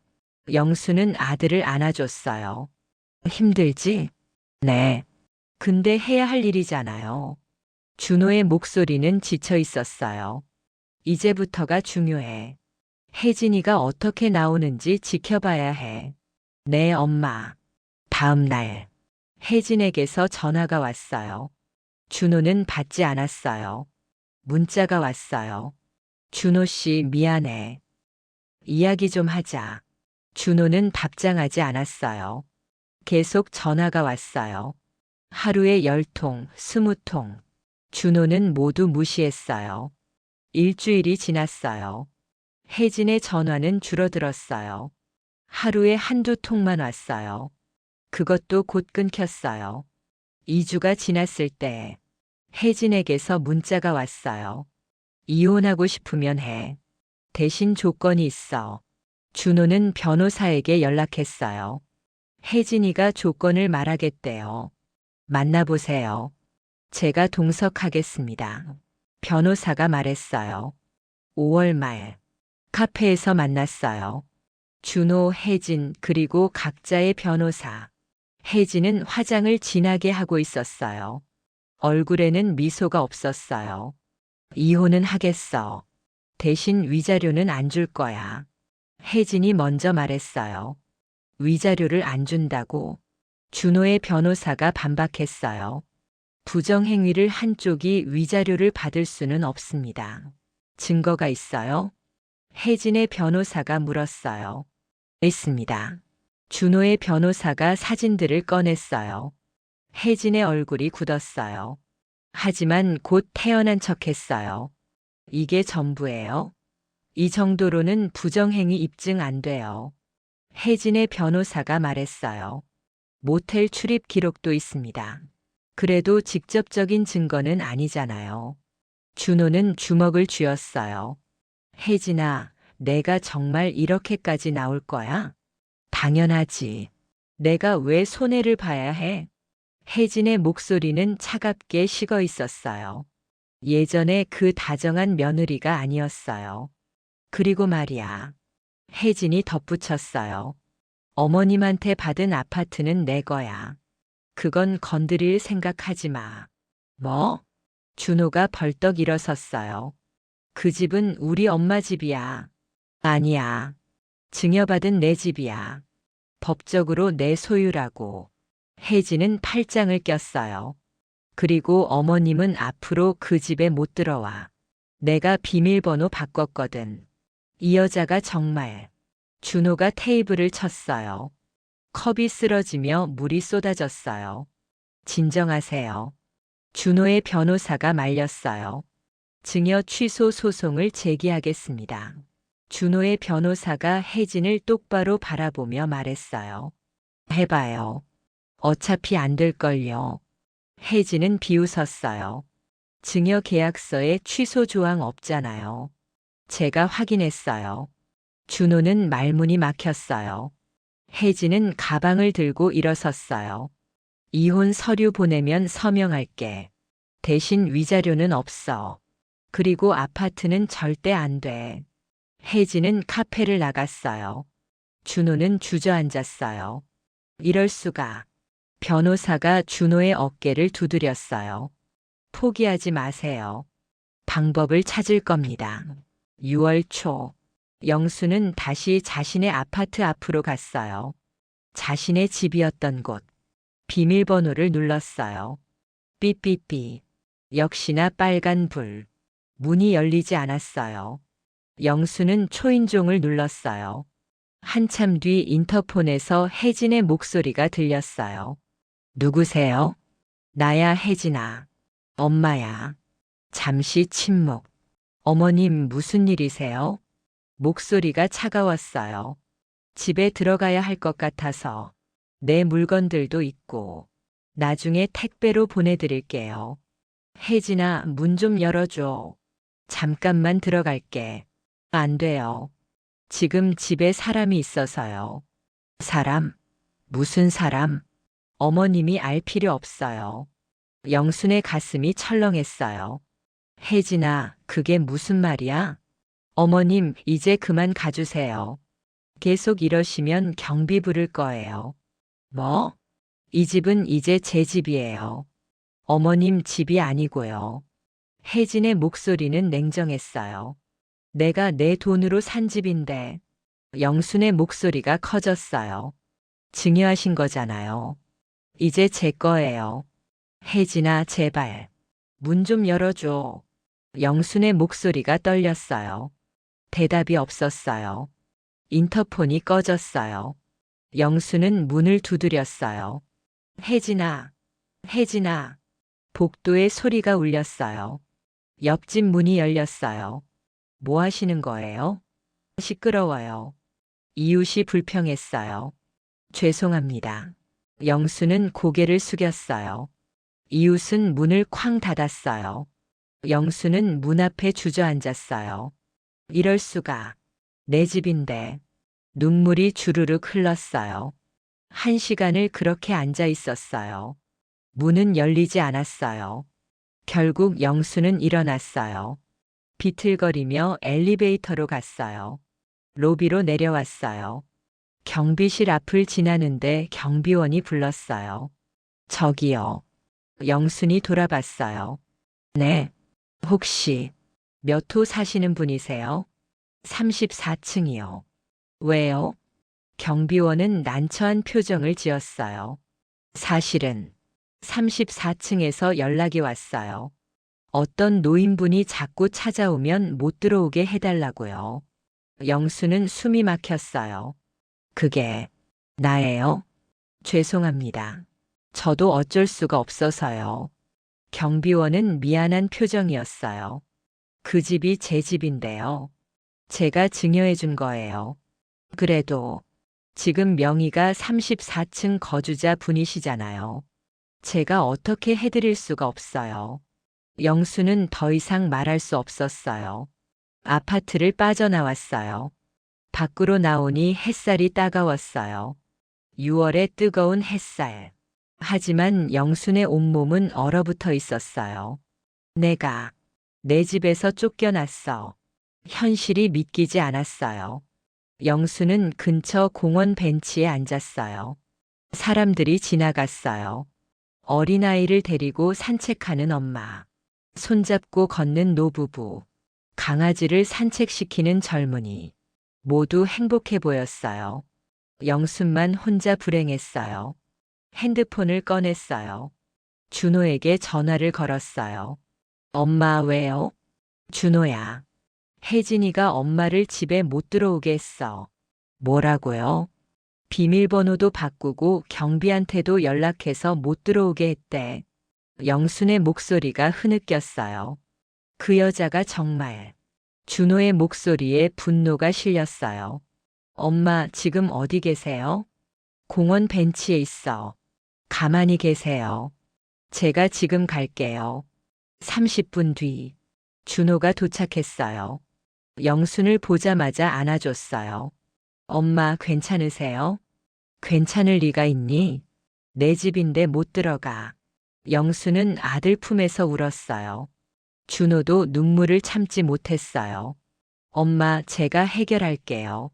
Speaker 1: 영수는 아들을 안아줬어요. 힘들지? 네. 근데 해야 할 일이잖아요. 준호의 목소리는 지쳐 있었어요. 이제부터가 중요해. 혜진이가 어떻게 나오는지 지켜봐야 해. 네, 엄마. 다음 날, 혜진에게서 전화가 왔어요. 준호는 받지 않았어요. 문자가 왔어요. 준호 씨, 미안해. 이야기 좀 하자. 준호는 답장하지 않았어요. 계속 전화가 왔어요. 하루에 10통, 20통. 준호는 모두 무시했어요. 일주일이 지났어요. 혜진의 전화는 줄어들었어요. 하루에 한두 통만 왔어요. 그것도 곧 끊겼어요. 2주가 지났을 때 혜진에게서 문자가 왔어요. 이혼하고 싶으면 해. 대신 조건이 있어. 준호는 변호사에게 연락했어요. 혜진이가 조건을 말하겠대요. 만나보세요. 제가 동석하겠습니다. 변호사가 말했어요. 5월 말 카페에서 만났어요. 준호, 혜진 그리고 각자의 변호사. 혜진은 화장을 진하게 하고 있었어요. 얼굴에는 미소가 없었어요. 이혼은 하겠어. 대신 위자료는 안 줄 거야. 혜진이 먼저 말했어요. 위자료를 안 준다고? 준호의 변호사가 반박했어요. 부정행위를 한 쪽이 위자료를 받을 수는 없습니다. 증거가 있어요? 혜진의 변호사가 물었어요. 있습니다. 준호의 변호사가 사진들을 꺼냈어요. 혜진의 얼굴이 굳었어요. 하지만 곧 태어난 척했어요. 이게 전부예요? 이 정도로는 부정행위 입증 안 돼요. 혜진의 변호사가 말했어요. 모텔 출입 기록도 있습니다. 그래도 직접적인 증거는 아니잖아요. 준호는 주먹을 쥐었어요. 혜진아, 내가 정말 이렇게까지 나올 거야? 당연하지. 내가 왜 손해를 봐야 해? 혜진의 목소리는 차갑게 식어 있었어요. 예전에 그 다정한 며느리가 아니었어요. 그리고 말이야. 혜진이 덧붙였어요. 어머님한테 받은 아파트는 내 거야. 그건 건드릴 생각하지 마. 뭐? 준호가 벌떡 일어섰어요. 그 집은 우리 엄마 집이야. 아니야. 증여받은 내 집이야. 법적으로 내 소유라고. 혜진은 팔짱을 꼈어요. 그리고 어머님은 앞으로 그 집에 못 들어와. 내가 비밀번호 바꿨거든. 이 여자가 정말. 준호가 테이블을 쳤어요. 컵이 쓰러지며 물이 쏟아졌어요. 진정하세요. 준호의 변호사가 말렸어요. 증여 취소 소송을 제기하겠습니다. 준호의 변호사가 혜진을 똑바로 바라보며 말했어요. 해봐요. 어차피 안 될걸요. 혜진은 비웃었어요. 증여 계약서에 취소 조항 없잖아요. 제가 확인했어요. 준호는 말문이 막혔어요. 혜진은 가방을 들고 일어섰어요. 이혼 서류 보내면 서명할게. 대신 위자료는 없어. 그리고 아파트는 절대 안 돼. 혜진은 카페를 나갔어요. 준호는 주저앉았어요. 이럴 수가. 변호사가 준호의 어깨를 두드렸어요. 포기하지 마세요. 방법을 찾을 겁니다. 6월 초, 영수는 다시 자신의 아파트 앞으로 갔어요. 자신의 집이었던 곳. 비밀번호를 눌렀어요. 삐삐삐. 역시나 빨간 불. 문이 열리지 않았어요. 영수는 초인종을 눌렀어요. 한참 뒤 인터폰에서 혜진의 목소리가 들렸어요. 누구세요? 나야 혜진아. 엄마야. 잠시 침묵. 어머님 무슨 일이세요? 목소리가 차가웠어요. 집에 들어가야 할 것 같아서. 내 물건들도 있고. 나중에 택배로 보내드릴게요. 혜진아, 문 좀 열어줘. 잠깐만 들어갈게. 안 돼요. 지금 집에 사람이 있어서요. 사람? 무슨 사람? 어머님이 알 필요 없어요. 영순의 가슴이 철렁했어요. 혜진아, 그게 무슨 말이야? 어머님, 이제 그만 가주세요. 계속 이러시면 경비 부를 거예요. 뭐? 이 집은 이제 제 집이에요. 어머님 집이 아니고요. 혜진의 목소리는 냉정했어요. 내가 내 돈으로 산 집인데. 영순의 목소리가 커졌어요. 증여하신 거잖아요. 이제 제 거예요. 혜진아, 제발. 문 좀 열어줘. 영순의 목소리가 떨렸어요. 대답이 없었어요. 인터폰이 꺼졌어요. 영순은 문을 두드렸어요. 혜진아, 혜진아. 복도에 소리가 울렸어요. 옆집 문이 열렸어요. 뭐 하시는 거예요? 시끄러워요. 이웃이 불평했어요. 죄송합니다. 영수는 고개를 숙였어요. 이웃은 문을 쾅 닫았어요. 영수는 문 앞에 주저앉았어요. 이럴 수가. 내 집인데. 눈물이 주르륵 흘렀어요. 1시간을 그렇게 앉아 있었어요. 문은 열리지 않았어요. 결국 영수는 일어났어요. 비틀거리며 엘리베이터로 갔어요. 로비로 내려왔어요. 경비실 앞을 지나는데 경비원이 불렀어요. 저기요. 영순이 돌아봤어요. 네. 혹시 몇 호 사시는 분이세요? 34층이요. 왜요? 경비원은 난처한 표정을 지었어요. 사실은 34층에서 연락이 왔어요. 어떤 노인분이 자꾸 찾아오면 못 들어오게 해달라고요. 영수는 숨이 막혔어요. 그게 나예요? 죄송합니다. 저도 어쩔 수가 없어서요. 경비원은 미안한 표정이었어요. 그 집이 제 집인데요. 제가 증여해 준 거예요. 그래도 지금 명의가 34층 거주자 분이시잖아요. 제가 어떻게 해드릴 수가 없어요. 영수는 더 이상 말할 수 없었어요. 아파트를 빠져나왔어요. 밖으로 나오니 햇살이 따가웠어요. 6월의 뜨거운 햇살. 하지만 영순의 온몸은 얼어붙어 있었어요. 내가 내 집에서 쫓겨났어. 현실이 믿기지 않았어요. 영수는 근처 공원 벤치에 앉았어요. 사람들이 지나갔어요. 어린아이를 데리고 산책하는 엄마, 손잡고 걷는 노부부, 강아지를 산책시키는 젊은이. 모두 행복해 보였어요. 영순만 혼자 불행했어요. 핸드폰을 꺼냈어요. 준호에게 전화를 걸었어요. 엄마 왜요? 준호야. 혜진이가 엄마를 집에 못 들어오게 했어. 뭐라고요? 비밀번호도 바꾸고 경비한테도 연락해서 못 들어오게 했대. 영순의 목소리가 흐느꼈어요. 그 여자가 정말. 준호의 목소리에 분노가 실렸어요. 엄마 지금 어디 계세요? 공원 벤치에 있어. 가만히 계세요. 제가 지금 갈게요. 30분 뒤. 준호가 도착했어요. 영순을 보자마자 안아줬어요. 엄마 괜찮으세요? 괜찮을 리가 있니? 내 집인데 못 들어가. 영순은 아들 품에서 울었어요. 준호도 눈물을 참지 못했어요. 엄마 제가 해결할게요.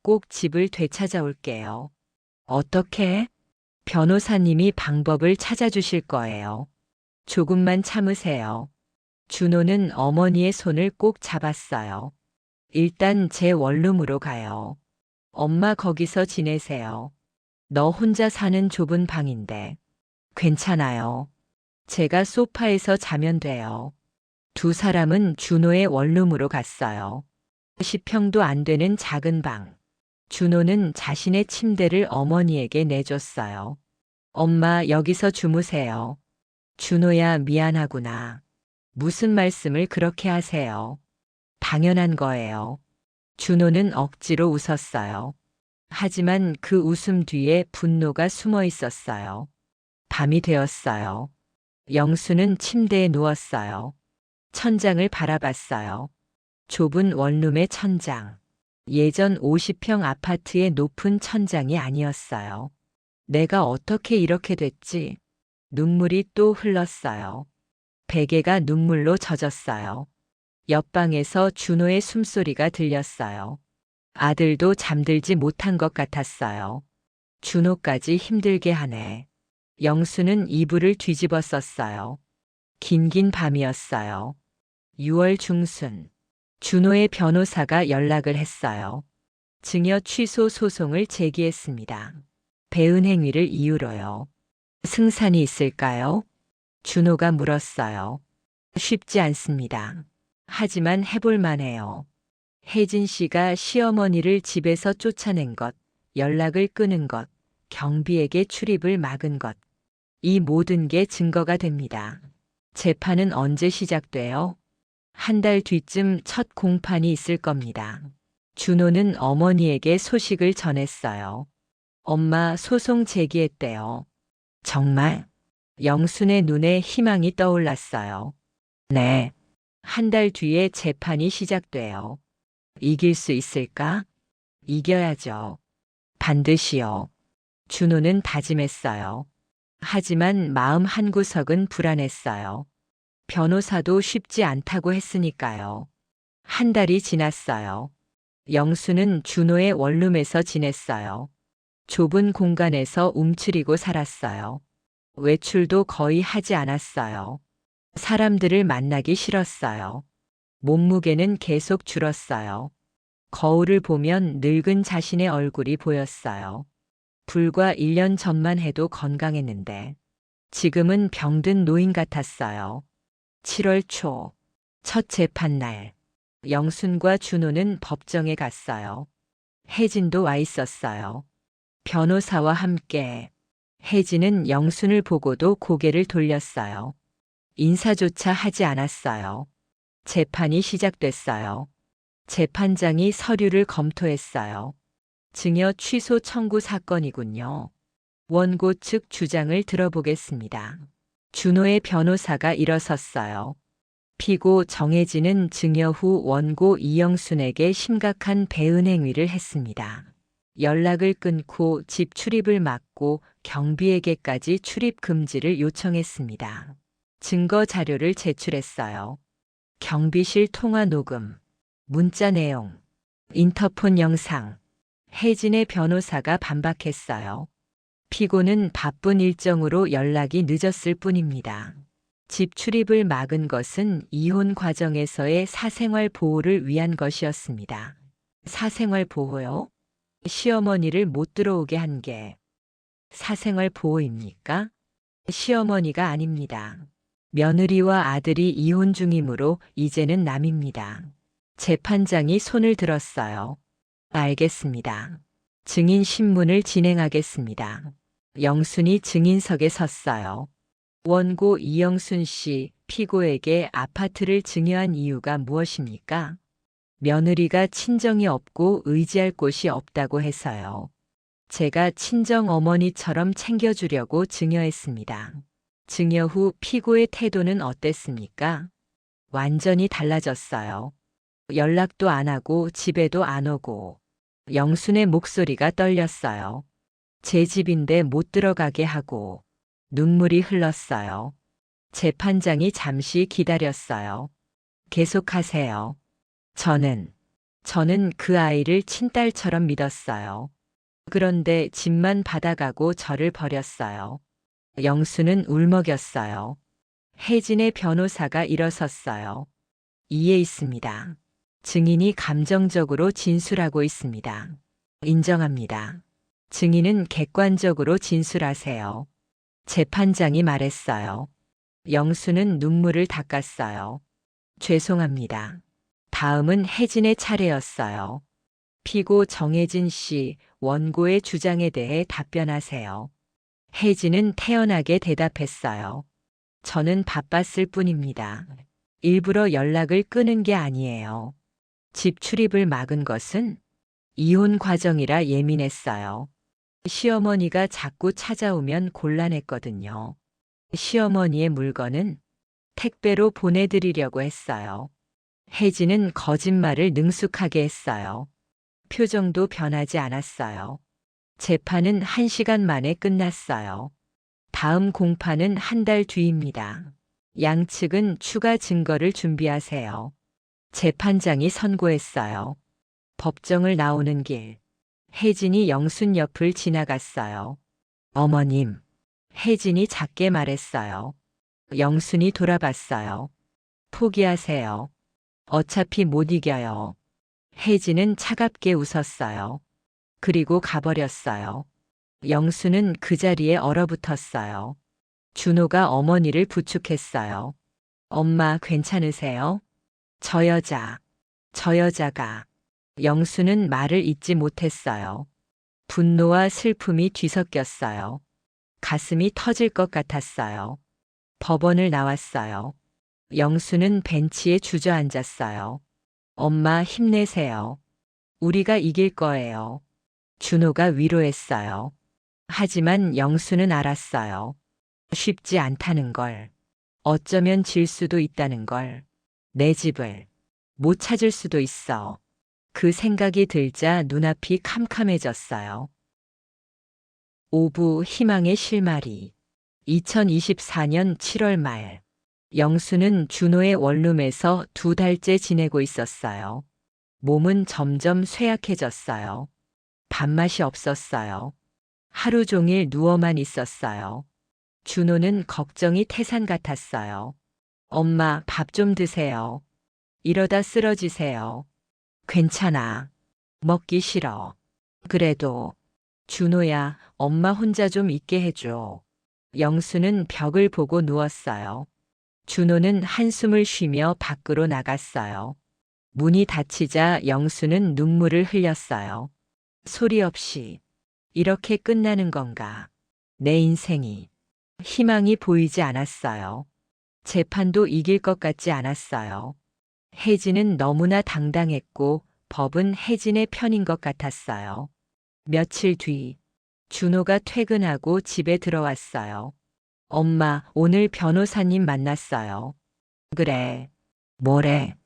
Speaker 1: 꼭 집을 되찾아올게요. 어떻게? 변호사님이 방법을 찾아주실 거예요. 조금만 참으세요. 준호는 어머니의 손을 꼭 잡았어요. 일단 제 원룸으로 가요. 엄마 거기서 지내세요. 너 혼자 사는 좁은 방인데. 괜찮아요. 제가 소파에서 자면 돼요. 두 사람은 준호의 원룸으로 갔어요. 10평도 안 되는 작은 방. 준호는 자신의 침대를 어머니에게 내줬어요. 엄마 여기서 주무세요. 준호야 미안하구나. 무슨 말씀을 그렇게 하세요. 당연한 거예요. 준호는 억지로 웃었어요. 하지만 그 웃음 뒤에 분노가 숨어 있었어요. 밤이 되었어요. 영수는 침대에 누웠어요. 천장을 바라봤어요. 좁은 원룸의 천장. 예전 50평 아파트의 높은 천장이 아니었어요. 내가 어떻게 이렇게 됐지? 눈물이 또 흘렀어요. 베개가 눈물로 젖었어요. 옆방에서 준호의 숨소리가 들렸어요. 아들도 잠들지 못한 것 같았어요. 준호까지 힘들게 하네. 영수는 이불을 뒤집어 썼어요. 긴긴 밤이었어요. 6월 중순. 준호의 변호사가 연락을 했어요. 증여 취소 소송을 제기했습니다. 배은 행위를 이유로요. 승산이 있을까요? 준호가 물었어요. 쉽지 않습니다. 하지만 해볼 만해요. 혜진 씨가 시어머니를 집에서 쫓아낸 것, 연락을 끊은 것, 경비에게 출입을 막은 것. 이 모든 게 증거가 됩니다. 재판은 언제 시작돼요? 한 달 뒤쯤 첫 공판이 있을 겁니다. 준호는 어머니에게 소식을 전했어요. 엄마 소송 제기했대요. 정말? 영순의 눈에 희망이 떠올랐어요. 네. 한 달 뒤에 재판이 시작돼요. 이길 수 있을까? 이겨야죠. 반드시요. 준호는 다짐했어요. 하지만 마음 한구석은 불안했어요. 변호사도 쉽지 않다고 했으니까요. 한 달이 지났어요. 영수는 준호의 원룸에서 지냈어요. 좁은 공간에서 움츠리고 살았어요. 외출도 거의 하지 않았어요. 사람들을 만나기 싫었어요. 몸무게는 계속 줄었어요. 거울을 보면 늙은 자신의 얼굴이 보였어요. 불과 1년 전만 해도 건강했는데 지금은 병든 노인 같았어요. 7월 초, 첫 재판날. 영순과 준호는 법정에 갔어요. 혜진도 와 있었어요. 변호사와 함께. 혜진은 영순을 보고도 고개를 돌렸어요. 인사조차 하지 않았어요. 재판이 시작됐어요. 재판장이 서류를 검토했어요. 증여 취소 청구 사건이군요. 원고 측 주장을 들어보겠습니다. 준호의 변호사가 일어섰어요. 피고 정혜진은 증여 후 원고 이영순에게 심각한 배은 행위를 했습니다. 연락을 끊고 집 출입을 막고 경비에게까지 출입 금지를 요청했습니다. 증거 자료를 제출했어요. 경비실 통화 녹음, 문자 내용, 인터폰 영상. 혜진의 변호사가 반박했어요. 피고는 바쁜 일정으로 연락이 늦었을 뿐입니다. 집 출입을 막은 것은 이혼 과정에서의 사생활 보호를 위한 것이었습니다. 사생활 보호요? 시어머니를 못 들어오게 한 게 사생활 보호입니까? 시어머니가 아닙니다. 며느리와 아들이 이혼 중이므로 이제는 남입니다. 재판장이 손을 들었어요. 알겠습니다. 증인 신문을 진행하겠습니다. 영순이 증인석에 섰어요. 원고 이영순 씨, 피고에게 아파트를 증여한 이유가 무엇입니까? 며느리가 친정이 없고 의지할 곳이 없다고 해서요. 제가 친정 어머니처럼 챙겨주려고 증여했습니다. 증여 후 피고의 태도는 어땠습니까? 완전히 달라졌어요. 연락도 안 하고 집에도 안 오고. 영순의 목소리가 떨렸어요. 제 집인데 못 들어가게 하고. 눈물이 흘렀어요. 재판장이 잠시 기다렸어요. 계속하세요. 저는 그 아이를 친딸처럼 믿었어요. 그런데 집만 받아가고 저를 버렸어요. 영수는 울먹였어요. 혜진의 변호사가 일어섰어요. 이해 있습니다. 증인이 감정적으로 진술하고 있습니다. 인정합니다. 증인은 객관적으로 진술하세요. 재판장이 말했어요. 영수는 눈물을 닦았어요. 죄송합니다. 다음은 혜진의 차례였어요. 피고 정혜진 씨, 원고의 주장에 대해 답변하세요. 혜진은 태연하게 대답했어요. 저는 바빴을 뿐입니다. 일부러 연락을 끊은 게 아니에요. 집 출입을 막은 것은 이혼 과정이라 예민했어요. 시어머니가 자꾸 찾아오면 곤란했거든요. 시어머니의 물건은 택배로 보내드리려고 했어요. 혜진은 거짓말을 능숙하게 했어요. 표정도 변하지 않았어요. 재판은 1시간 만에 끝났어요. 다음 공판은 한 달 뒤입니다. 양측은 추가 증거를 준비하세요. 재판장이 선고했어요. 법정을 나오는 길. 혜진이 영순 옆을 지나갔어요. 어머님. 혜진이 작게 말했어요. 영순이 돌아봤어요. 포기하세요. 어차피 못 이겨요. 혜진은 차갑게 웃었어요. 그리고 가버렸어요. 영수는 그 자리에 얼어붙었어요. 준호가 어머니를 부축했어요. 엄마 괜찮으세요? 저 여자가. 영수는 말을 잇지 못했어요. 분노와 슬픔이 뒤섞였어요. 가슴이 터질 것 같았어요. 법원을 나왔어요. 영수는 벤치에 주저앉았어요. 엄마 힘내세요. 우리가 이길 거예요. 준호가 위로했어요. 하지만 영수는 알았어요. 쉽지 않다는 걸. 어쩌면 질 수도 있다는 걸. 내 집을 못 찾을 수도 있어. 그 생각이 들자 눈앞이 캄캄해졌어요. 오부 희망의 실마리. 2024년 7월 말. 영수는 준호의 원룸에서 2달째 지내고 있었어요. 몸은 점점 쇠약해졌어요. 밥맛이 없었어요. 하루 종일 누워만 있었어요. 준호는 걱정이 태산 같았어요. 엄마, 밥 좀 드세요. 이러다 쓰러지세요. 괜찮아. 먹기 싫어. 그래도 준호야, 엄마 혼자 좀 있게 해줘. 영수는 벽을 보고 누웠어요. 준호는 한숨을 쉬며 밖으로 나갔어요. 문이 닫히자 영수는 눈물을 흘렸어요. 소리 없이 이렇게 끝나는 건가? 내 인생이. 희망이 보이지 않았어요. 재판도 이길 것 같지 않았어요. 혜진은 너무나 당당했고 법은 혜진의 편인 것 같았어요. 며칠 뒤 준호가 퇴근하고 집에 들어왔어요. 엄마, 오늘 변호사님 만났어요. 그래. 뭐래?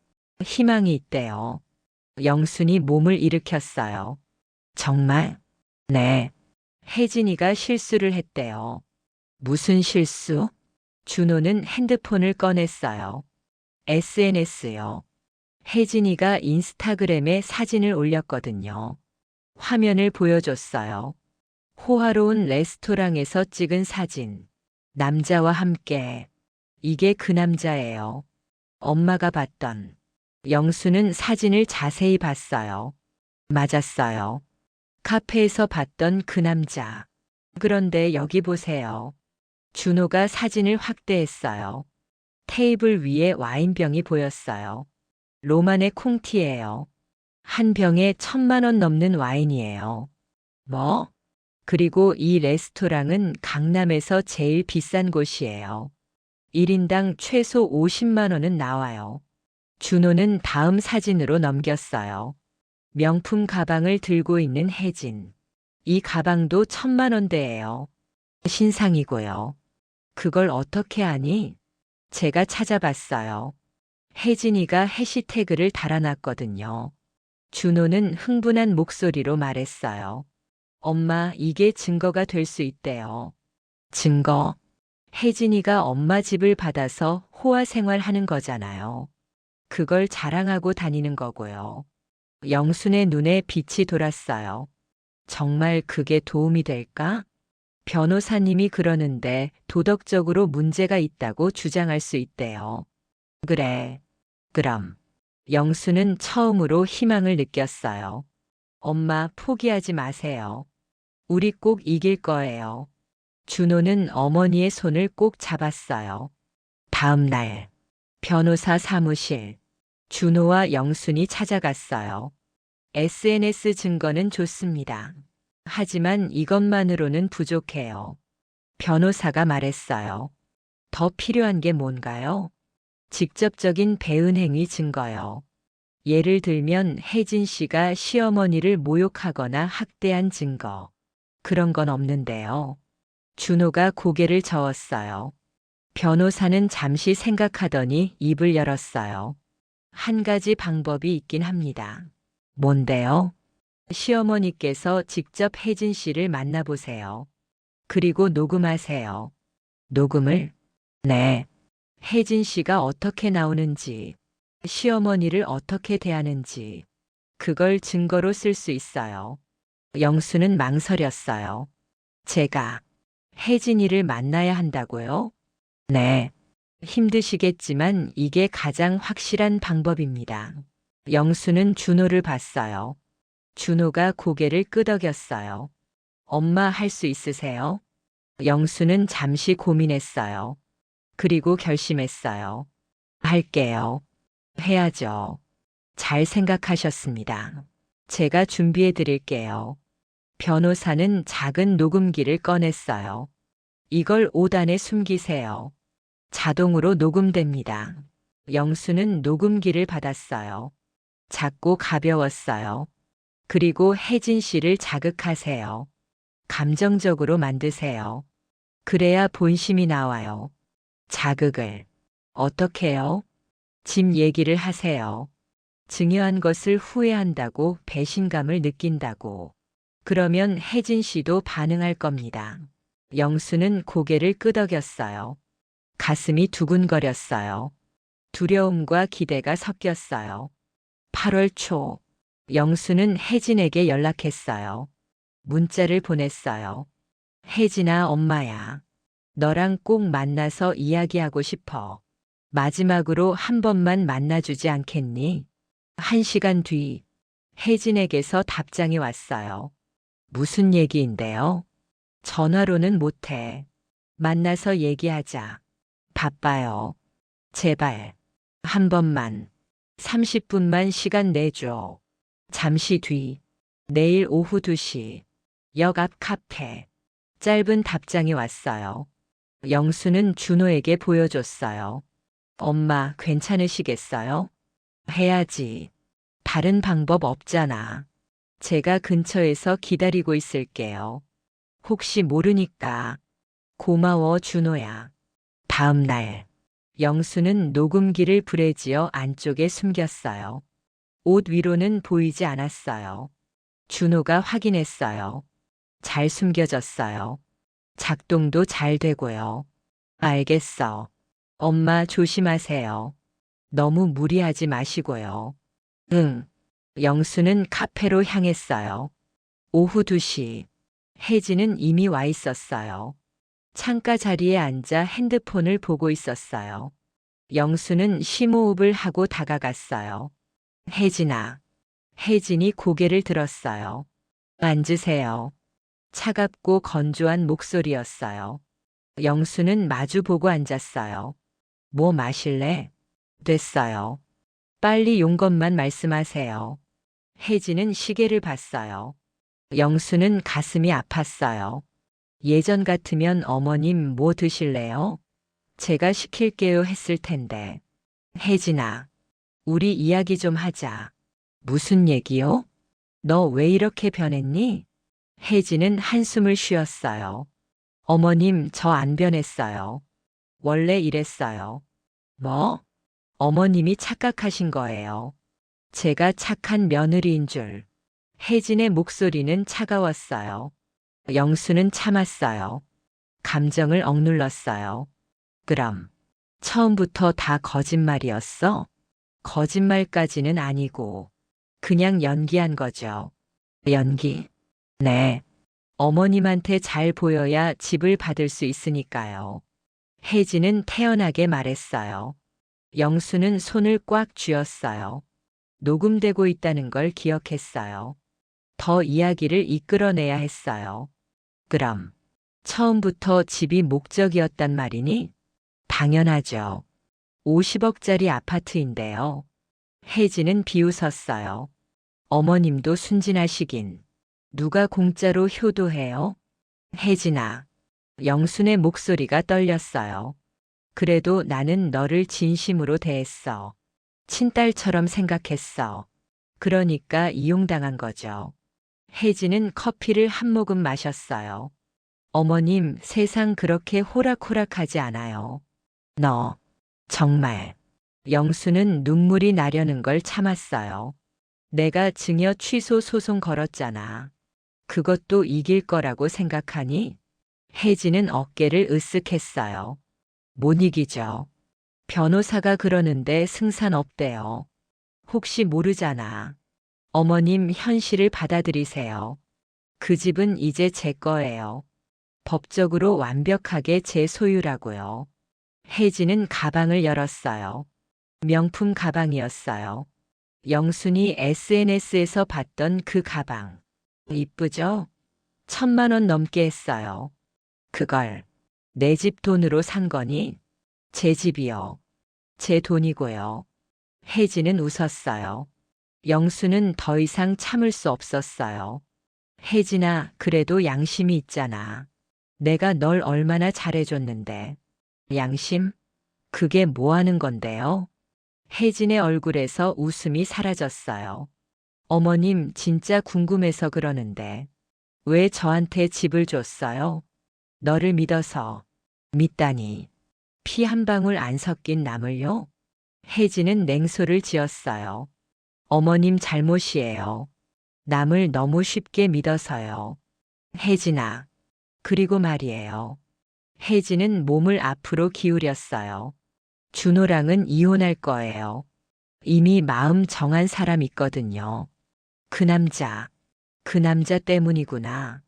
Speaker 1: 희망이 있대요. 영순이 몸을 일으켰어요. 정말? 네. 혜진이가 실수를 했대요. 무슨 실수? 준호는 핸드폰을 꺼냈어요. SNS요. 혜진이가 인스타그램에 사진을 올렸거든요. 화면을 보여줬어요. 호화로운 레스토랑에서 찍은 사진. 남자와 함께. 이게 그 남자예요. 엄마가 봤던. 영수는 사진을 자세히 봤어요. 맞았어요. 카페에서 봤던 그 남자. 그런데 여기 보세요. 준호가 사진을 확대했어요. 테이블 위에 와인병이 보였어요. 로만의 콩티예요. 한 병에 1,000만 원 넘는 와인이에요. 뭐? 그리고 이 레스토랑은 강남에서 제일 비싼 곳이에요. 1인당 최소 50만 원은 나와요. 준호는 다음 사진으로 넘겼어요. 명품 가방을 들고 있는 혜진. 이 가방도 1,000만 원대예요. 신상이고요. 그걸 어떻게 아니? 제가 찾아봤어요. 혜진이가 해시태그를 달아놨거든요. 준호는 흥분한 목소리로 말했어요. 엄마, 이게 증거가 될 수 있대요. 증거? 혜진이가 엄마 집을 받아서 호화 생활하는 거잖아요. 그걸 자랑하고 다니는 거고요. 영순의 눈에 빛이 돌았어요. 정말 그게 도움이 될까? 변호사님이 그러는데 도덕적으로 문제가 있다고 주장할 수 있대요. 그래. 그럼. 영수는 처음으로 희망을 느꼈어요. 엄마, 포기하지 마세요. 우리 꼭 이길 거예요. 준호는 어머니의 손을 꼭 잡았어요. 다음 날, 변호사 사무실. 준호와 영순이 찾아갔어요. SNS 증거는 좋습니다. 하지만 이것만으로는 부족해요. 변호사가 말했어요. 더 필요한 게 뭔가요? 직접적인 배은행위 증거요. 예를 들면 혜진 씨가 시어머니를 모욕하거나 학대한 증거. 그런 건 없는데요. 준호가 고개를 저었어요. 변호사는 잠시 생각하더니 입을 열었어요. 한 가지 방법이 있긴 합니다. 뭔데요? 시어머니께서 직접 혜진 씨를 만나보세요. 그리고 녹음하세요. 녹음을? 네. 혜진 씨가 어떻게 나오는지, 시어머니를 어떻게 대하는지, 그걸 증거로 쓸 수 있어요. 영수는 망설였어요. 제가 혜진이를 만나야 한다고요? 네. 힘드시겠지만 이게 가장 확실한 방법입니다. 영수는 준호를 봤어요. 준호가 고개를 끄덕였어요. 엄마 할 수 있으세요? 영수는 잠시 고민했어요. 그리고 결심했어요. 할게요. 해야죠. 잘 생각하셨습니다. 제가 준비해 드릴게요. 변호사는 작은 녹음기를 꺼냈어요. 이걸 5단에 숨기세요. 자동으로 녹음됩니다. 영수는 녹음기를 받았어요. 작고 가벼웠어요. 그리고 혜진 씨를 자극하세요. 감정적으로 만드세요. 그래야 본심이 나와요. 자극을. 어떻게요? 집 얘기를 하세요. 증여한 것을 후회한다고 배신감을 느낀다고. 그러면 혜진 씨도 반응할 겁니다. 영수는 고개를 끄덕였어요. 가슴이 두근거렸어요. 두려움과 기대가 섞였어요. 8월 초, 영수는 혜진에게 연락했어요. 문자를 보냈어요. 혜진아, 엄마야. 너랑 꼭 만나서 이야기하고 싶어. 마지막으로 한 번만 만나주지 않겠니? 1시간 뒤, 혜진에게서 답장이 왔어요. 무슨 얘기인데요? 전화로는 못해. 만나서 얘기하자. 바빠요. 제발. 한 번만. 30분만 시간 내줘. 잠시 뒤. 내일 오후 2시. 역 앞 카페. 짧은 답장이 왔어요. 영수는 준호에게 보여줬어요. 엄마, 괜찮으시겠어요? 해야지. 다른 방법 없잖아. 제가 근처에서 기다리고 있을게요. 혹시 모르니까. 고마워, 준호야. 다음 날. 영수는 녹음기를 불에 지어 안쪽에 숨겼어요. 옷 위로는 보이지 않았어요. 준호가 확인했어요. 잘 숨겨졌어요. 작동도 잘 되고요. 알겠어. 엄마 조심하세요. 너무 무리하지 마시고요. 응. 영수는 카페로 향했어요. 오후 2시. 혜진은 이미 와 있었어요. 창가 자리에 앉아 핸드폰을 보고 있었어요. 영수는 심호흡을 하고 다가갔어요. 혜진아. 혜진이 고개를 들었어요. 앉으세요. 차갑고 건조한 목소리였어요. 영수는 마주보고 앉았어요. 뭐 마실래? 됐어요. 빨리 용 것만 말씀하세요. 혜진은 시계를 봤어요. 영수는 가슴이 아팠어요. 예전 같으면 어머님 뭐 드실래요? 제가 시킬게요 했을 텐데. 혜진아, 우리 이야기 좀 하자. 무슨 얘기요? 너 왜 이렇게 변했니? 혜진은 한숨을 쉬었어요. 어머님, 저 안 변했어요. 원래 이랬어요. 뭐? 어머님이 착각하신 거예요. 제가 착한 며느리인 줄. 혜진의 목소리는 차가웠어요. 영수는 참았어요. 감정을 억눌렀어요. 그럼, 처음부터 다 거짓말이었어? 거짓말까지는 아니고, 그냥 연기한 거죠. 연기? 네. 어머님한테 잘 보여야 집을 받을 수 있으니까요. 혜진은 태연하게 말했어요. 영수는 손을 꽉 쥐었어요. 녹음되고 있다는 걸 기억했어요. 더 이야기를 이끌어내야 했어요. 그럼, 처음부터 집이 목적이었단 말이니? 당연하죠. 50억짜리 아파트인데요. 혜진은 비웃었어요. 어머님도 순진하시긴. 누가 공짜로 효도해요? 혜진아. 영순의 목소리가 떨렸어요. 그래도 나는 너를 진심으로 대했어. 친딸처럼 생각했어. 그러니까 이용당한 거죠. 혜진은 커피를 한 모금 마셨어요. 어머님, 세상 그렇게 호락호락하지 않아요. 너, 정말. 영수는 눈물이 나려는 걸 참았어요. 내가 증여 취소 소송 걸었잖아. 그것도 이길 거라고 생각하니? 혜진은 어깨를 으쓱했어요. 못 이기죠. 변호사가 그러는데 승산 없대요. 혹시 모르잖아. 어머님 현실을 받아들이세요. 그 집은 이제 제 거예요. 법적으로 완벽하게 제 소유라고요. 혜진은 가방을 열었어요. 명품 가방이었어요. 영순이 SNS에서 봤던 그 가방. 이쁘죠? 1,000만 원 넘게 했어요. 그걸 내 집 돈으로 산 거니? 제 집이요. 제 돈이고요. 혜진은 웃었어요. 영수는 더 이상 참을 수 없었어요. 혜진아, 그래도 양심이 있잖아. 내가 널 얼마나 잘해줬는데. 양심? 그게 뭐 하는 건데요? 혜진의 얼굴에서 웃음이 사라졌어요. 어머님 진짜 궁금해서 그러는데 왜 저한테 집을 줬어요? 너를 믿어서. 믿다니. 피 한 방울 안 섞인 남을요? 혜진은 냉소를 지었어요. 어머님 잘못이에요. 남을 너무 쉽게 믿어서요. 혜진아. 그리고 말이에요. 혜진은 몸을 앞으로 기울였어요. 준호랑은 이혼할 거예요. 이미 마음 정한 사람 있거든요. 그 남자 때문이구나.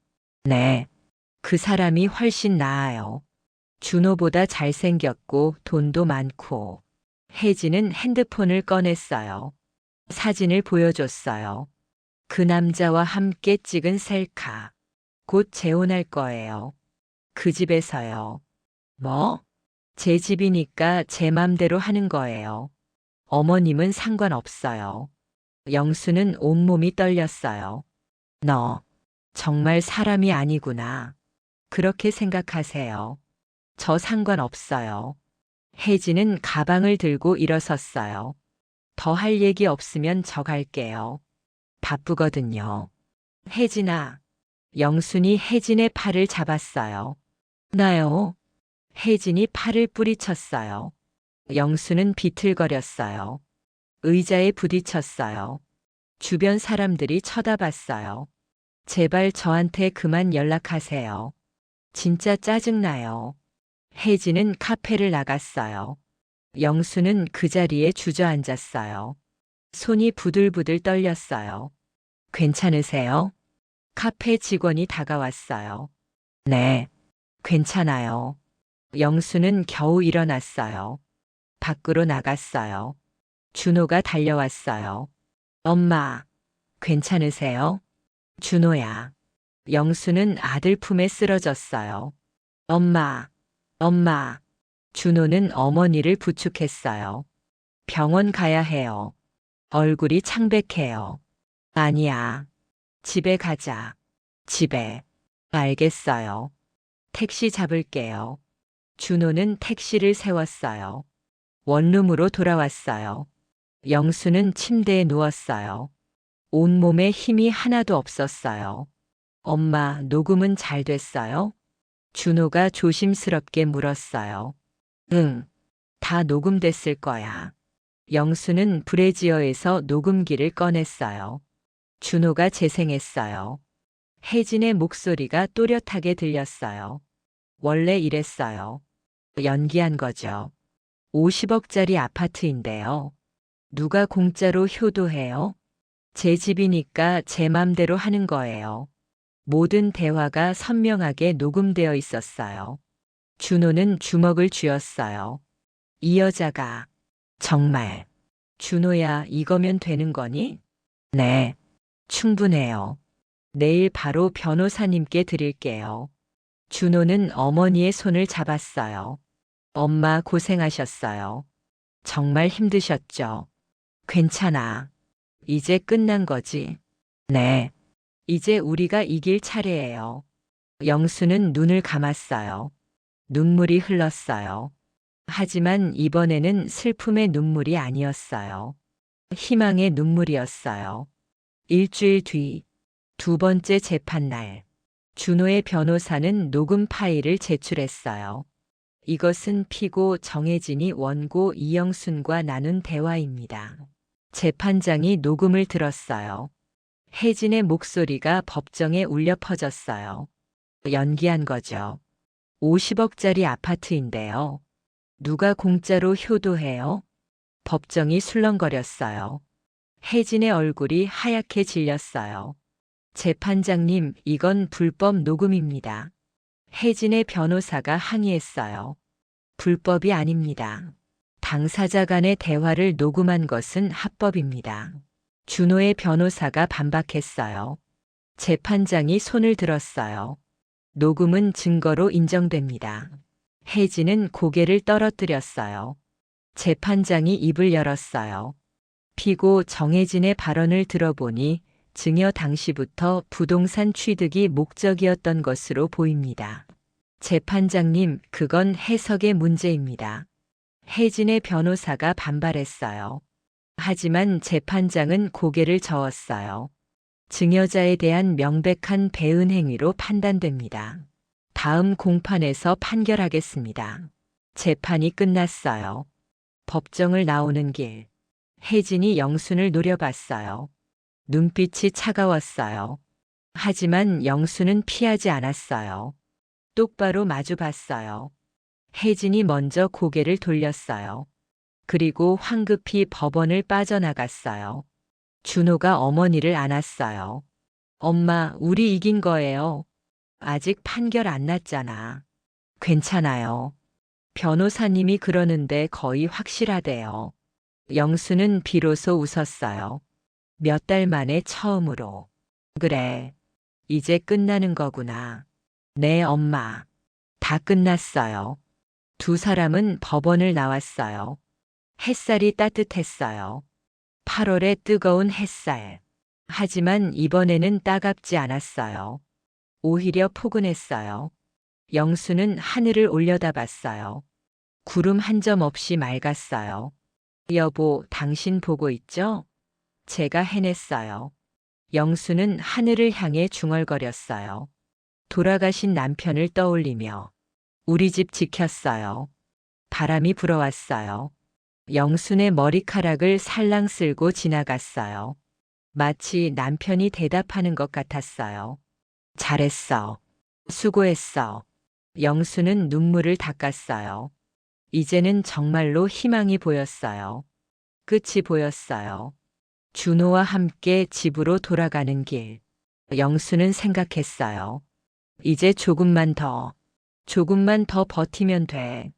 Speaker 1: 네. 그 사람이 훨씬 나아요. 준호보다 잘생겼고 돈도 많고. 혜진은 핸드폰을 꺼냈어요. 사진을 보여줬어요. 그 남자와 함께 찍은 셀카. 곧 재혼할 거예요. 그 집에서요. 뭐? 제 집이니까 제 맘대로 하는 거예요. 어머님은 상관없어요. 영수는 온몸이 떨렸어요. 너, 정말 사람이 아니구나. 그렇게 생각하세요. 저 상관없어요. 혜진은 가방을 들고 일어섰어요. 더 할 얘기 없으면 저 갈게요. 바쁘거든요. 혜진아. 영순이 혜진의 팔을 잡았어요. 나요? 혜진이 팔을 뿌리쳤어요. 영수는 비틀거렸어요. 의자에 부딪혔어요. 주변 사람들이 쳐다봤어요. 제발 저한테 그만 연락하세요. 진짜 짜증나요. 혜진은 카페를 나갔어요. 영수는 그 자리에 주저앉았어요. 손이 부들부들 떨렸어요. 괜찮으세요? 카페 직원이 다가왔어요. 네, 괜찮아요. 영수는 겨우 일어났어요. 밖으로 나갔어요. 준호가 달려왔어요. 엄마, 괜찮으세요? 준호야. 영수는 아들 품에 쓰러졌어요. 엄마, 엄마. 준호는 어머니를 부축했어요. 병원 가야 해요. 얼굴이 창백해요. 아니야. 집에 가자. 집에. 알겠어요. 택시 잡을게요. 준호는 택시를 세웠어요. 원룸으로 돌아왔어요. 영수는 침대에 누웠어요. 온몸에 힘이 하나도 없었어요. 엄마, 녹음은 잘 됐어요? 준호가 조심스럽게 물었어요. 응, 다 녹음됐을 거야. 영수는 브래지어에서 녹음기를 꺼냈어요. 준호가 재생했어요. 혜진의 목소리가 또렷하게 들렸어요. 원래 이랬어요. 연기한 거죠. 50억짜리 아파트인데요. 누가 공짜로 효도해요? 제 집이니까 제 맘대로 하는 거예요. 모든 대화가 선명하게 녹음되어 있었어요. 준호는 주먹을 쥐었어요. 이 여자가 정말 준호야 이거면 되는 거니? 네, 충분해요. 내일 바로 변호사님께 드릴게요. 준호는 어머니의 손을 잡았어요. 엄마 고생하셨어요. 정말 힘드셨죠? 괜찮아. 이제 끝난 거지. 네. 이제 우리가 이길 차례예요. 영수는 눈을 감았어요. 눈물이 흘렀어요. 하지만 이번에는 슬픔의 눈물이 아니었어요. 희망의 눈물이었어요. 일주일 뒤, 두 번째 재판날. 준호의 변호사는 녹음 파일을 제출했어요. 이것은 피고 정혜진이 원고 이영순과 나눈 대화입니다. 재판장이 녹음을 들었어요. 혜진의 목소리가 법정에 울려 퍼졌어요. 연기한 거죠. 50억짜리 아파트인데요. 누가 공짜로 효도해요? 법정이 술렁거렸어요. 혜진의 얼굴이 하얗게 질렸어요. 재판장님, 이건 불법 녹음입니다. 혜진의 변호사가 항의했어요. 불법이 아닙니다. 당사자 간의 대화를 녹음한 것은 합법입니다. 준호의 변호사가 반박했어요. 재판장이 손을 들었어요. 녹음은 증거로 인정됩니다. 혜진은 고개를 떨어뜨렸어요. 재판장이 입을 열었어요. 피고 정혜진의 발언을 들어보니 증여 당시부터 부동산 취득이 목적이었던 것으로 보입니다. 재판장님, 그건 해석의 문제입니다. 혜진의 변호사가 반발했어요. 하지만 재판장은 고개를 저었어요. 증여자에 대한 명백한 배은 행위로 판단됩니다. 다음 공판에서 판결하겠습니다. 재판이 끝났어요. 법정을 나오는 길. 혜진이 영순을 노려봤어요. 눈빛이 차가웠어요. 하지만 영수는 피하지 않았어요. 똑바로 마주 봤어요. 혜진이 먼저 고개를 돌렸어요. 그리고 황급히 법원을 빠져나갔어요. 준호가 어머니를 안았어요. 엄마, 우리 이긴 거예요. 아직 판결 안 났잖아. 괜찮아요. 변호사님이 그러는데 거의 확실하대요. 영수는 비로소 웃었어요. 몇 달 만에 처음으로. 그래. 이제 끝나는 거구나. 네, 엄마. 다 끝났어요. 두 사람은 법원을 나왔어요. 햇살이 따뜻했어요. 8월의 뜨거운 햇살. 하지만 이번에는 따갑지 않았어요. 오히려 포근했어요. 영수는 하늘을 올려다봤어요. 구름 한 점 없이 맑았어요. 여보, 당신 보고 있죠? 제가 해냈어요. 영수는 하늘을 향해 중얼거렸어요. 돌아가신 남편을 떠올리며 우리 집 지켰어요. 바람이 불어왔어요. 영순의 머리카락을 살랑 쓸고 지나갔어요. 마치 남편이 대답하는 것 같았어요. 잘했어. 수고했어. 영수는 눈물을 닦았어요. 이제는 정말로 희망이 보였어요. 끝이 보였어요. 준호와 함께 집으로 돌아가는 길. 영수는 생각했어요. 이제 조금만 더 버티면 돼.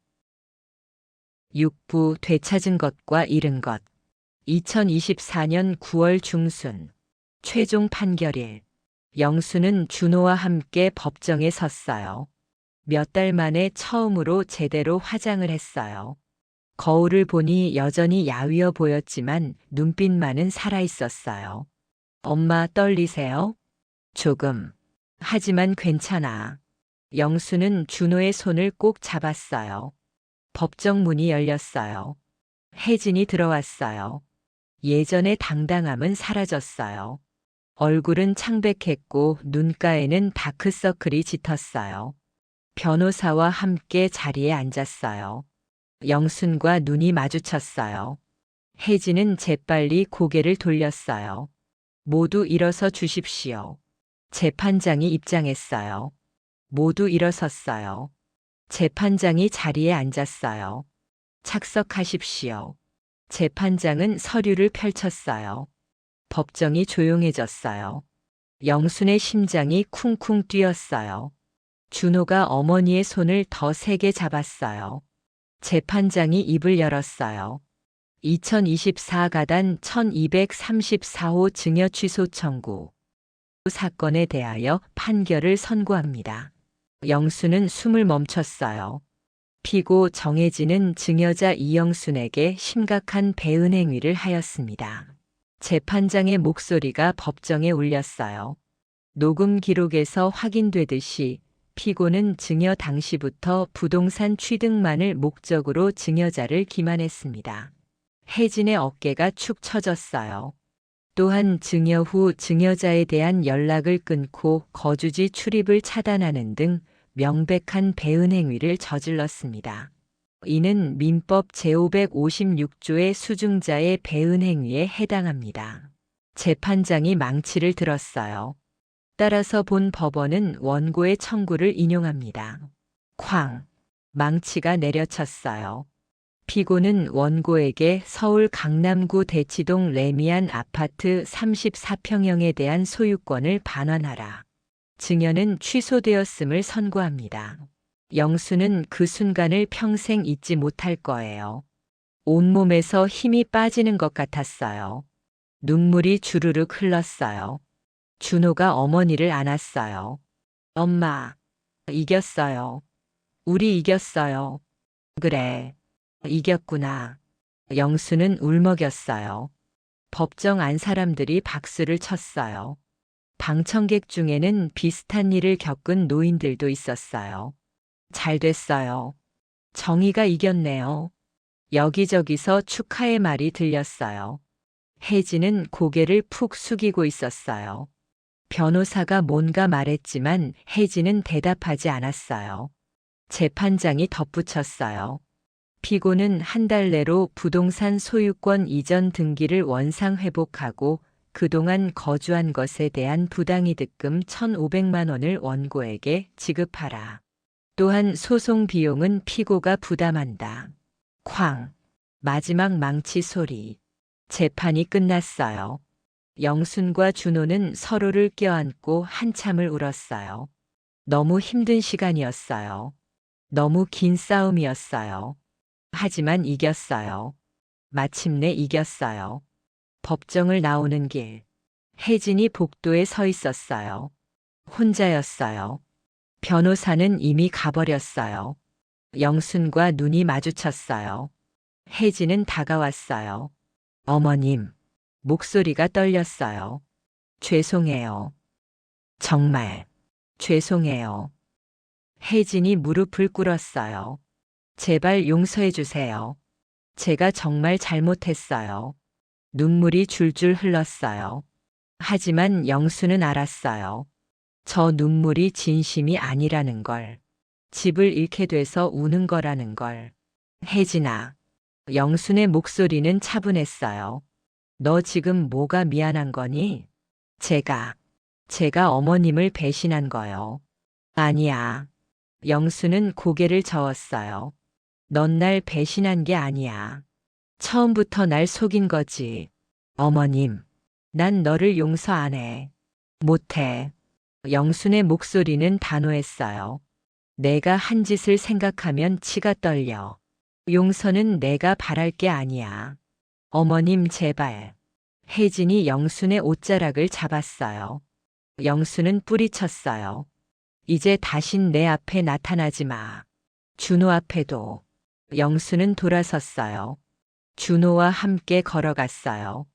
Speaker 1: 6부 되찾은 것과 잃은 것. 2024년 9월 중순. 최종 판결일. 영수는 준호와 함께 법정에 섰어요. 몇 달 만에 처음으로 제대로 화장을 했어요. 거울을 보니 여전히 야위어 보였지만 눈빛만은 살아있었어요. 엄마 떨리세요? 조금. 하지만 괜찮아. 영수는 준호의 손을 꼭 잡았어요. 법정 문이 열렸어요. 혜진이 들어왔어요. 예전의 당당함은 사라졌어요. 얼굴은 창백했고 눈가에는 다크서클이 짙었어요. 변호사와 함께 자리에 앉았어요. 영순과 눈이 마주쳤어요. 혜진은 재빨리 고개를 돌렸어요. 모두 일어서 주십시오. 재판장이 입장했어요. 모두 일어섰어요. 재판장이 자리에 앉았어요. 착석하십시오. 재판장은 서류를 펼쳤어요. 법정이 조용해졌어요. 영순의 심장이 쿵쿵 뛰었어요. 준호가 어머니의 손을 더 세게 잡았어요. 재판장이 입을 열었어요. 2024 가단 1234호 증여 취소 청구. 사건에 대하여 판결을 선고합니다. 영수는 숨을 멈췄어요. 피고 정혜진은 증여자 이영순에게 심각한 배은 행위를 하였습니다. 재판장의 목소리가 법정에 울렸어요. 녹음 기록에서 확인되듯이 피고는 증여 당시부터 부동산 취득만을 목적으로 증여자를 기만했습니다. 혜진의 어깨가 축 처졌어요. 또한 증여 후 증여자에 대한 연락을 끊고 거주지 출입을 차단하는 등 명백한 배은 행위를 저질렀습니다. 이는 민법 제556조의 수증자의 배은 행위에 해당합니다. 재판장이 망치를 들었어요. 따라서 본 법원은 원고의 청구를 인용합니다. 쾅! 망치가 내려쳤어요. 피고는 원고에게 서울 강남구 대치동 레미안 아파트 34평형에 대한 소유권을 반환하라. 증여는 취소되었음을 선고합니다. 영수는 그 순간을 평생 잊지 못할 거예요. 온몸에서 힘이 빠지는 것 같았어요. 눈물이 주르륵 흘렀어요. 준호가 어머니를 안았어요. 엄마, 이겼어요. 우리 이겼어요. 그래, 이겼구나. 영수는 울먹였어요. 법정 안 사람들이 박수를 쳤어요. 방청객 중에는 비슷한 일을 겪은 노인들도 있었어요. 잘 됐어요. 정의가 이겼네요. 여기저기서 축하의 말이 들렸어요. 혜진은 고개를 푹 숙이고 있었어요. 변호사가 뭔가 말했지만 혜진은 대답하지 않았어요. 재판장이 덧붙였어요. 피고는 한 달 내로 부동산 소유권 이전 등기를 원상 회복하고 그동안 거주한 것에 대한 부당이득금 1,500만 원을 원고에게 지급하라. 또한 소송 비용은 피고가 부담한다. 쾅! 마지막 망치 소리. 재판이 끝났어요. 영순과 준호는 서로를 껴안고 한참을 울었어요. 너무 힘든 시간이었어요. 너무 긴 싸움이었어요. 하지만 이겼어요. 마침내 이겼어요. 법정을 나오는 길. 혜진이 복도에 서 있었어요. 혼자였어요. 변호사는 이미 가버렸어요. 영순과 눈이 마주쳤어요. 혜진은 다가왔어요. 어머님. 목소리가 떨렸어요. 죄송해요. 정말 죄송해요. 혜진이 무릎을 꿇었어요. 제발 용서해 주세요. 제가 정말 잘못했어요. 눈물이 줄줄 흘렀어요. 하지만 영수는 알았어요. 저 눈물이 진심이 아니라는 걸. 집을 잃게 돼서 우는 거라는 걸. 혜진아, 영순의 목소리는 차분했어요. 너 지금 뭐가 미안한 거니? 제가 어머님을 배신한 거요. 아니야. 영수는 고개를 저었어요. 넌 날 배신한 게 아니야. 처음부터 날 속인 거지. 어머님, 난 너를 용서 안 해. 못해. 영순의 목소리는 단호했어요. 내가 한 짓을 생각하면 치가 떨려. 용서는 내가 바랄 게 아니야. 어머님 제발. 혜진이 영순의 옷자락을 잡았어요. 영순은 뿌리쳤어요. 이제 다신 내 앞에 나타나지 마. 준호 앞에도. 영순은 돌아섰어요. 준호와 함께 걸어갔어요.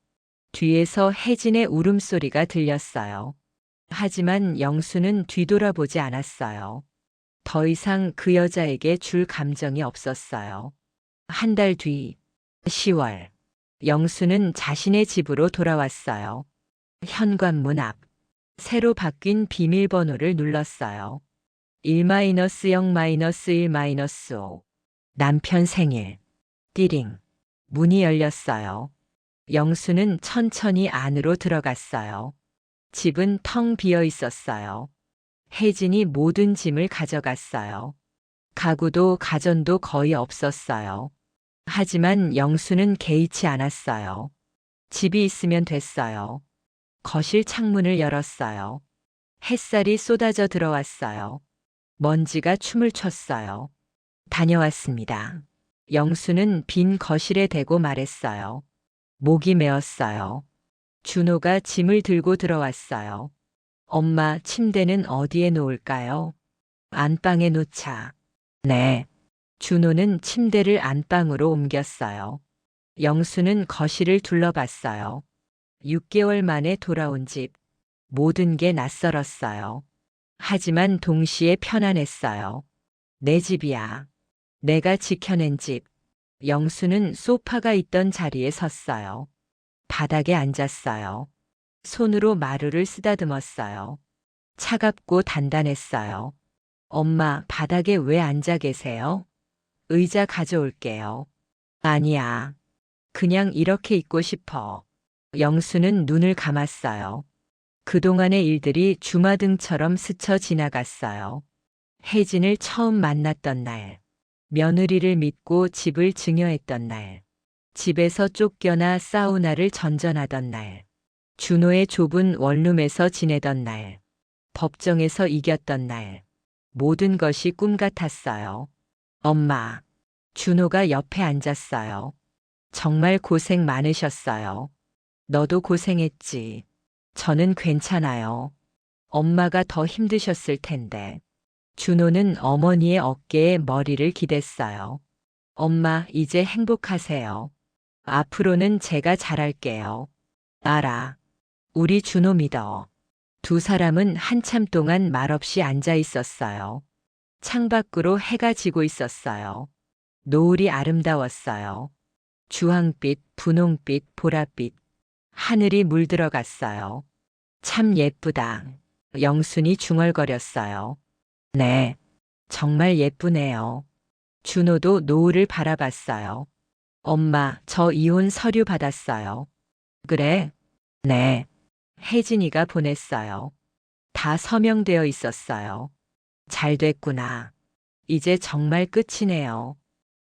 Speaker 1: 뒤에서 혜진의 울음소리가 들렸어요. 하지만 영순은 뒤돌아보지 않았어요. 더 이상 그 여자에게 줄 감정이 없었어요. 한 달 뒤, 10월. 영수는 자신의 집으로 돌아왔어요. 현관문 앞. 새로 바뀐 비밀번호를 눌렀어요. 1-0-1-5. 남편 생일. 띠링. 문이 열렸어요. 영수는 천천히 안으로 들어갔어요. 집은 텅 비어 있었어요. 혜진이 모든 짐을 가져갔어요. 가구도 가전도 거의 없었어요. 하지만 영수는 개의치 않았어요. 집이 있으면 됐어요. 거실 창문을 열었어요. 햇살이 쏟아져 들어왔어요. 먼지가 춤을 췄어요. 다녀왔습니다. 영수는 빈 거실에 대고 말했어요. 목이 메었어요. 준호가 짐을 들고 들어왔어요. 엄마, 침대는 어디에 놓을까요? 안방에 놓자. 네. 준호는 침대를 안방으로 옮겼어요. 영수는 거실을 둘러봤어요. 6개월 만에 돌아온 집. 모든 게 낯설었어요. 하지만 동시에 편안했어요. 내 집이야. 내가 지켜낸 집. 영수는 소파가 있던 자리에 섰어요. 바닥에 앉았어요. 손으로 마루를 쓰다듬었어요. 차갑고 단단했어요. 엄마, 바닥에 왜 앉아 계세요? 의자 가져올게요. 아니야. 그냥 이렇게 있고 싶어. 영수는 눈을 감았어요. 그동안의 일들이 주마등처럼 스쳐 지나갔어요. 혜진을 처음 만났던 날. 며느리를 믿고 집을 증여했던 날. 집에서 쫓겨나 사우나를 전전하던 날. 준호의 좁은 원룸에서 지내던 날. 법정에서 이겼던 날. 모든 것이 꿈 같았어요. 엄마. 준호가 옆에 앉았어요. 정말 고생 많으셨어요. 너도 고생했지. 저는 괜찮아요. 엄마가 더 힘드셨을 텐데. 준호는 어머니의 어깨에 머리를 기댔어요. 엄마, 이제 행복하세요. 앞으로는 제가 잘할게요. 알아. 우리 준호 믿어. 두 사람은 한참 동안 말없이 앉아 있었어요. 창밖으로 해가 지고 있었어요. 노을이 아름다웠어요. 주황빛, 분홍빛, 보랏빛. 하늘이 물들어갔어요. 참 예쁘다. 영순이 중얼거렸어요. 네. 정말 예쁘네요. 준호도 노을을 바라봤어요. 엄마, 저 이혼 서류 받았어요. 그래? 네. 혜진이가 보냈어요. 다 서명되어 있었어요. 잘 됐구나. 이제 정말 끝이네요.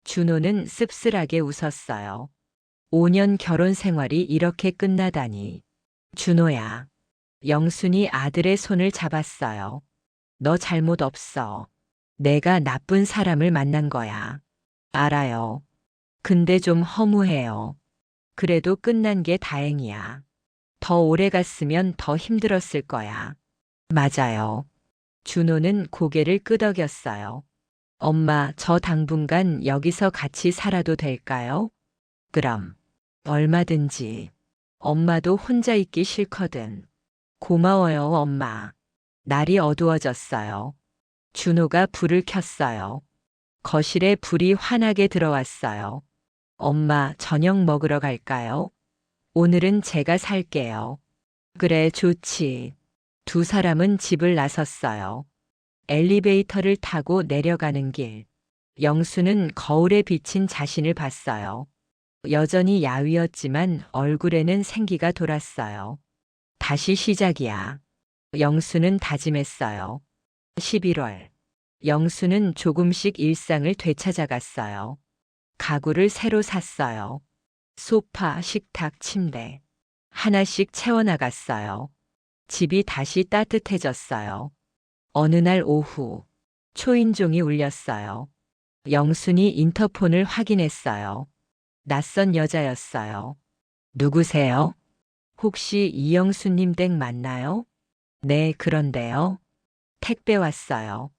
Speaker 1: 준호는 씁쓸하게 웃었어요. 5년 결혼 생활이 이렇게 끝나다니. 준호야. 영순이 아들의 손을 잡았어요. 너 잘못 없어. 내가 나쁜 사람을 만난 거야. 알아요. 근데 좀 허무해요. 그래도 끝난 게 다행이야. 더 오래 갔으면 더 힘들었을 거야. 맞아요. 준호는 고개를 끄덕였어요. 엄마, 저 당분간 여기서 같이 살아도 될까요? 그럼. 얼마든지. 엄마도 혼자 있기 싫거든. 고마워요, 엄마. 날이 어두워졌어요. 준호가 불을 켰어요. 거실에 불이 환하게 들어왔어요. 엄마, 저녁 먹으러 갈까요? 오늘은 제가 살게요. 그래, 좋지. 두 사람은 집을 나섰어요. 엘리베이터를 타고 내려가는 길. 영수는 거울에 비친 자신을 봤어요. 여전히 야위었지만 얼굴에는 생기가 돌았어요. 다시 시작이야. 영수는 다짐했어요. 11월. 영수는 조금씩 일상을 되찾아갔어요. 가구를 새로 샀어요. 소파, 식탁, 침대. 하나씩 채워나갔어요. 집이 다시 따뜻해졌어요. 어느 날 오후, 초인종이 울렸어요. 영순이 인터폰을 확인했어요. 낯선 여자였어요. 누구세요? 혹시 이영수님 댁 맞나요? 네, 그런데요. 택배 왔어요.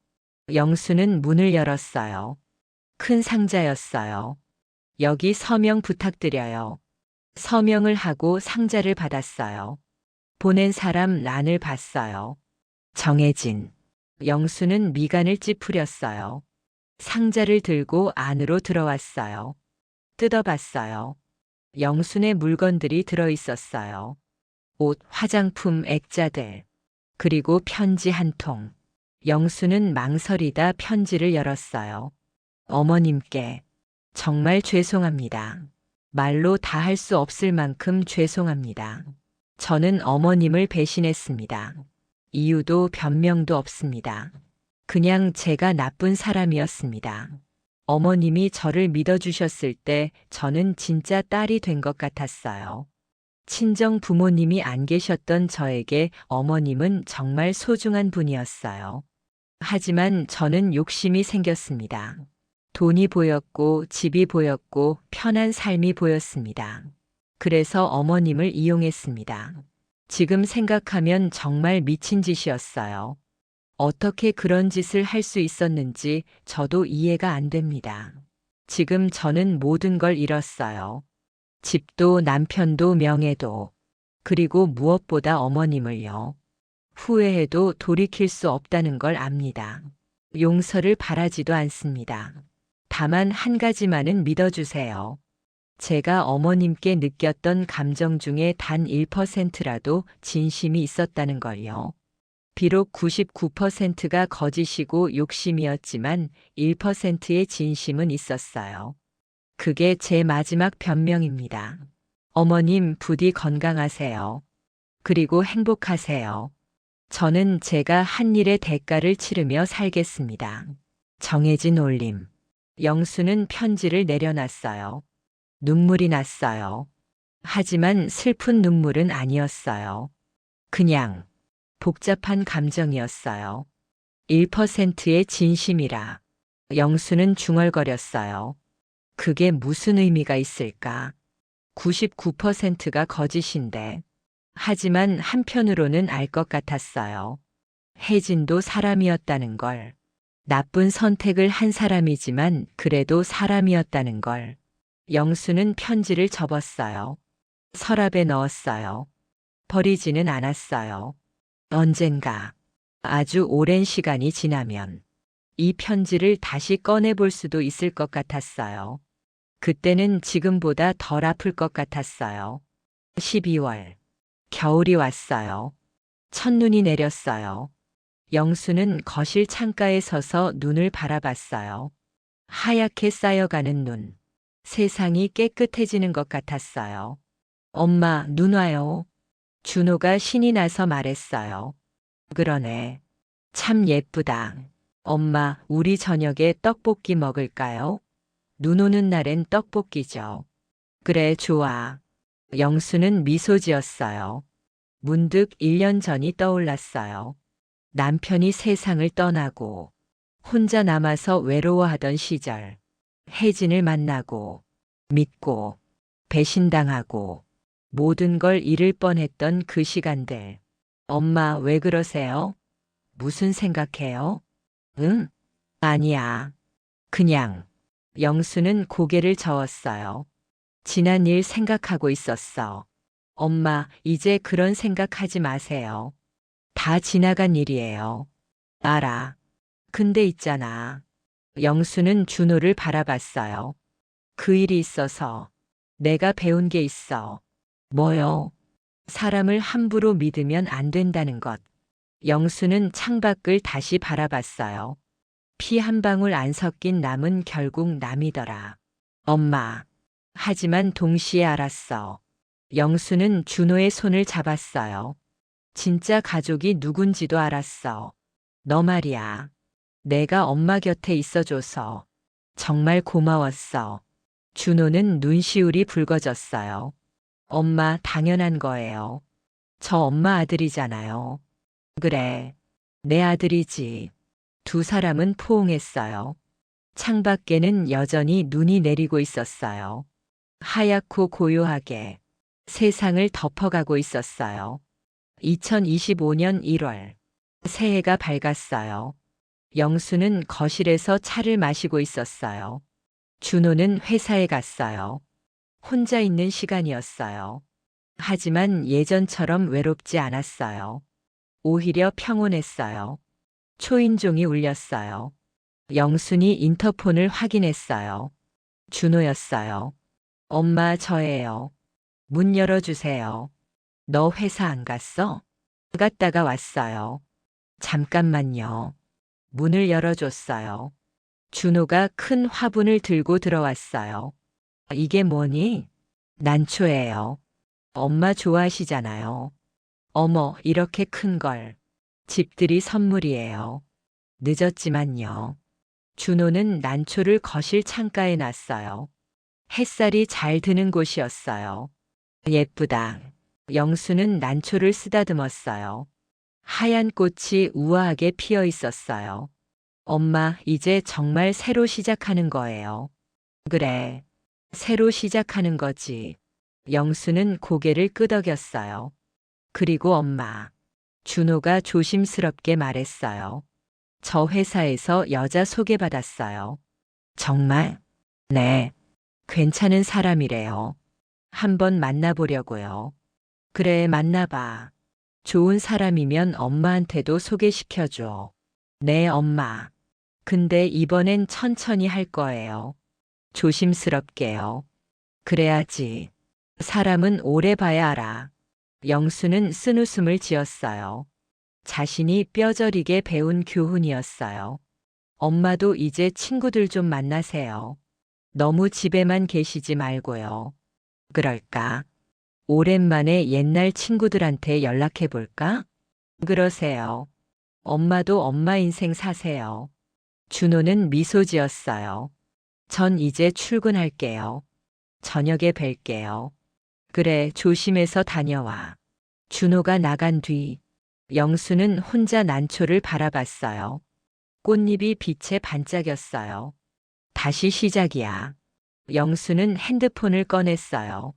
Speaker 1: 영수는 문을 열었어요. 큰 상자였어요. 여기 서명 부탁드려요. 서명을 하고 상자를 받았어요. 보낸 사람 란을 봤어요. 정혜진. 영수는 미간을 찌푸렸어요. 상자를 들고 안으로 들어왔어요. 뜯어봤어요. 영순의 물건들이 들어있었어요. 옷, 화장품, 액자들. 그리고 편지 한 통. 영수는 망설이다 편지를 열었어요. 어머님께 정말 죄송합니다. 말로 다 할 수 없을 만큼 죄송합니다. 저는 어머님을 배신했습니다. 이유도 변명도 없습니다. 그냥 제가 나쁜 사람이었습니다. 어머님이 저를 믿어주셨을 때 저는 진짜 딸이 된 것 같았어요. 친정 부모님이 안 계셨던 저에게 어머님은 정말 소중한 분이었어요. 하지만 저는 욕심이 생겼습니다. 돈이 보였고 집이 보였고 편한 삶이 보였습니다. 그래서 어머님을 이용했습니다. 지금 생각하면 정말 미친 짓이었어요. 어떻게 그런 짓을 할 수 있었는지 저도 이해가 안 됩니다. 지금 저는 모든 걸 잃었어요. 집도 남편도 명예도, 그리고 무엇보다 어머님을요. 후회해도 돌이킬 수 없다는 걸 압니다. 용서를 바라지도 않습니다. 다만 한 가지만은 믿어주세요. 제가 어머님께 느꼈던 감정 중에 단 1%라도 진심이 있었다는 걸요. 비록 99%가 거짓이고 욕심이었지만 1%의 진심은 있었어요. 그게 제 마지막 변명입니다. 어머님 부디 건강하세요. 그리고 행복하세요. 저는 제가 한 일의 대가를 치르며 살겠습니다. 정해진 올림. 영수는 편지를 내려놨어요. 눈물이 났어요. 하지만 슬픈 눈물은 아니었어요. 그냥 복잡한 감정이었어요. 1%의 진심이라. 영수는 중얼거렸어요. 그게 무슨 의미가 있을까? 99%가 거짓인데. 하지만 한편으로는 알 것 같았어요. 혜진도 사람이었다는 걸. 나쁜 선택을 한 사람이지만 그래도 사람이었다는 걸. 영수는 편지를 접었어요. 서랍에 넣었어요. 버리지는 않았어요. 언젠가, 아주 오랜 시간이 지나면 이 편지를 다시 꺼내볼 수도 있을 것 같았어요. 그때는 지금보다 덜 아플 것 같았어요. 12월. 겨울이 왔어요. 첫눈이 내렸어요. 영수는 거실 창가에 서서 눈을 바라봤어요. 하얗게 쌓여가는 눈. 세상이 깨끗해지는 것 같았어요. 엄마, 눈 와요. 준호가 신이 나서 말했어요. 그러네. 참 예쁘다. 엄마, 우리 저녁에 떡볶이 먹을까요? 눈 오는 날엔 떡볶이죠. 그래, 좋아. 영수는 미소 지었어요. 문득 1년 전이 떠올랐어요. 남편이 세상을 떠나고 혼자 남아서 외로워하던 시절. 혜진을 만나고 믿고 배신당하고 모든 걸 잃을 뻔했던 그 시간들. 엄마, 왜 그러세요? 무슨 생각해요? 응? 아니야. 그냥. 영수는 고개를 저었어요. 지난 일 생각하고 있었어. 엄마, 이제 그런 생각하지 마세요. 다 지나간 일이에요. 알아. 근데 있잖아. 영수는 준호를 바라봤어요. 그 일이 있어서 내가 배운 게 있어. 뭐요? 사람을 함부로 믿으면 안 된다는 것. 영수는 창밖을 다시 바라봤어요. 피 한 방울 안 섞인 남은 결국 남이더라. 엄마. 하지만 동시에 알았어. 영수는 준호의 손을 잡았어요. 진짜 가족이 누군지도 알았어. 너 말이야. 내가 엄마 곁에 있어줘서 정말 고마웠어. 준호는 눈시울이 붉어졌어요. 엄마, 당연한 거예요. 저 엄마 아들이잖아요. 그래, 내 아들이지. 두 사람은 포옹했어요. 창밖에는 여전히 눈이 내리고 있었어요. 하얗고 고요하게 세상을 덮어가고 있었어요. 2025년 1월, 새해가 밝았어요. 영수는 거실에서 차를 마시고 있었어요. 준호는 회사에 갔어요. 혼자 있는 시간이었어요. 하지만 예전처럼 외롭지 않았어요. 오히려 평온했어요. 초인종이 울렸어요. 영순이 인터폰을 확인했어요. 준호였어요. 엄마, 저예요. 문 열어주세요. 너 회사 안 갔어? 갔다가 왔어요. 잠깐만요. 문을 열어줬어요. 준호가 큰 화분을 들고 들어왔어요. 이게 뭐니? 난초예요. 엄마 좋아하시잖아요. 어머, 이렇게 큰 걸. 집들이 선물이에요. 늦었지만요. 준호는 난초를 거실 창가에 놨어요. 햇살이 잘 드는 곳이었어요. 예쁘다. 영수는 난초를 쓰다듬었어요. 하얀 꽃이 우아하게 피어 있었어요. 엄마, 이제 정말 새로 시작하는 거예요. 그래, 새로 시작하는 거지. 영수는 고개를 끄덕였어요. 그리고 엄마, 준호가 조심스럽게 말했어요. 저 회사에서 여자 소개받았어요. 정말? 네, 괜찮은 사람이래요. 한번 만나보려고요. 그래, 만나봐. 좋은 사람이면 엄마한테도 소개시켜줘. 네, 엄마. 근데 이번엔 천천히 할 거예요. 조심스럽게요. 그래야지. 사람은 오래 봐야 알아. 영수는 쓴웃음을 지었어요. 자신이 뼈저리게 배운 교훈이었어요. 엄마도 이제 친구들 좀 만나세요. 너무 집에만 계시지 말고요. 그럴까? 오랜만에 옛날 친구들한테 연락해 볼까? 그러세요. 엄마도 엄마 인생 사세요. 준호는 미소 지었어요. 전 이제 출근할게요. 저녁에 뵐게요. 그래, 조심해서 다녀와. 준호가 나간 뒤 영수는 혼자 난초를 바라봤어요. 꽃잎이 빛에 반짝였어요. 다시 시작이야. 영수는 핸드폰을 꺼냈어요.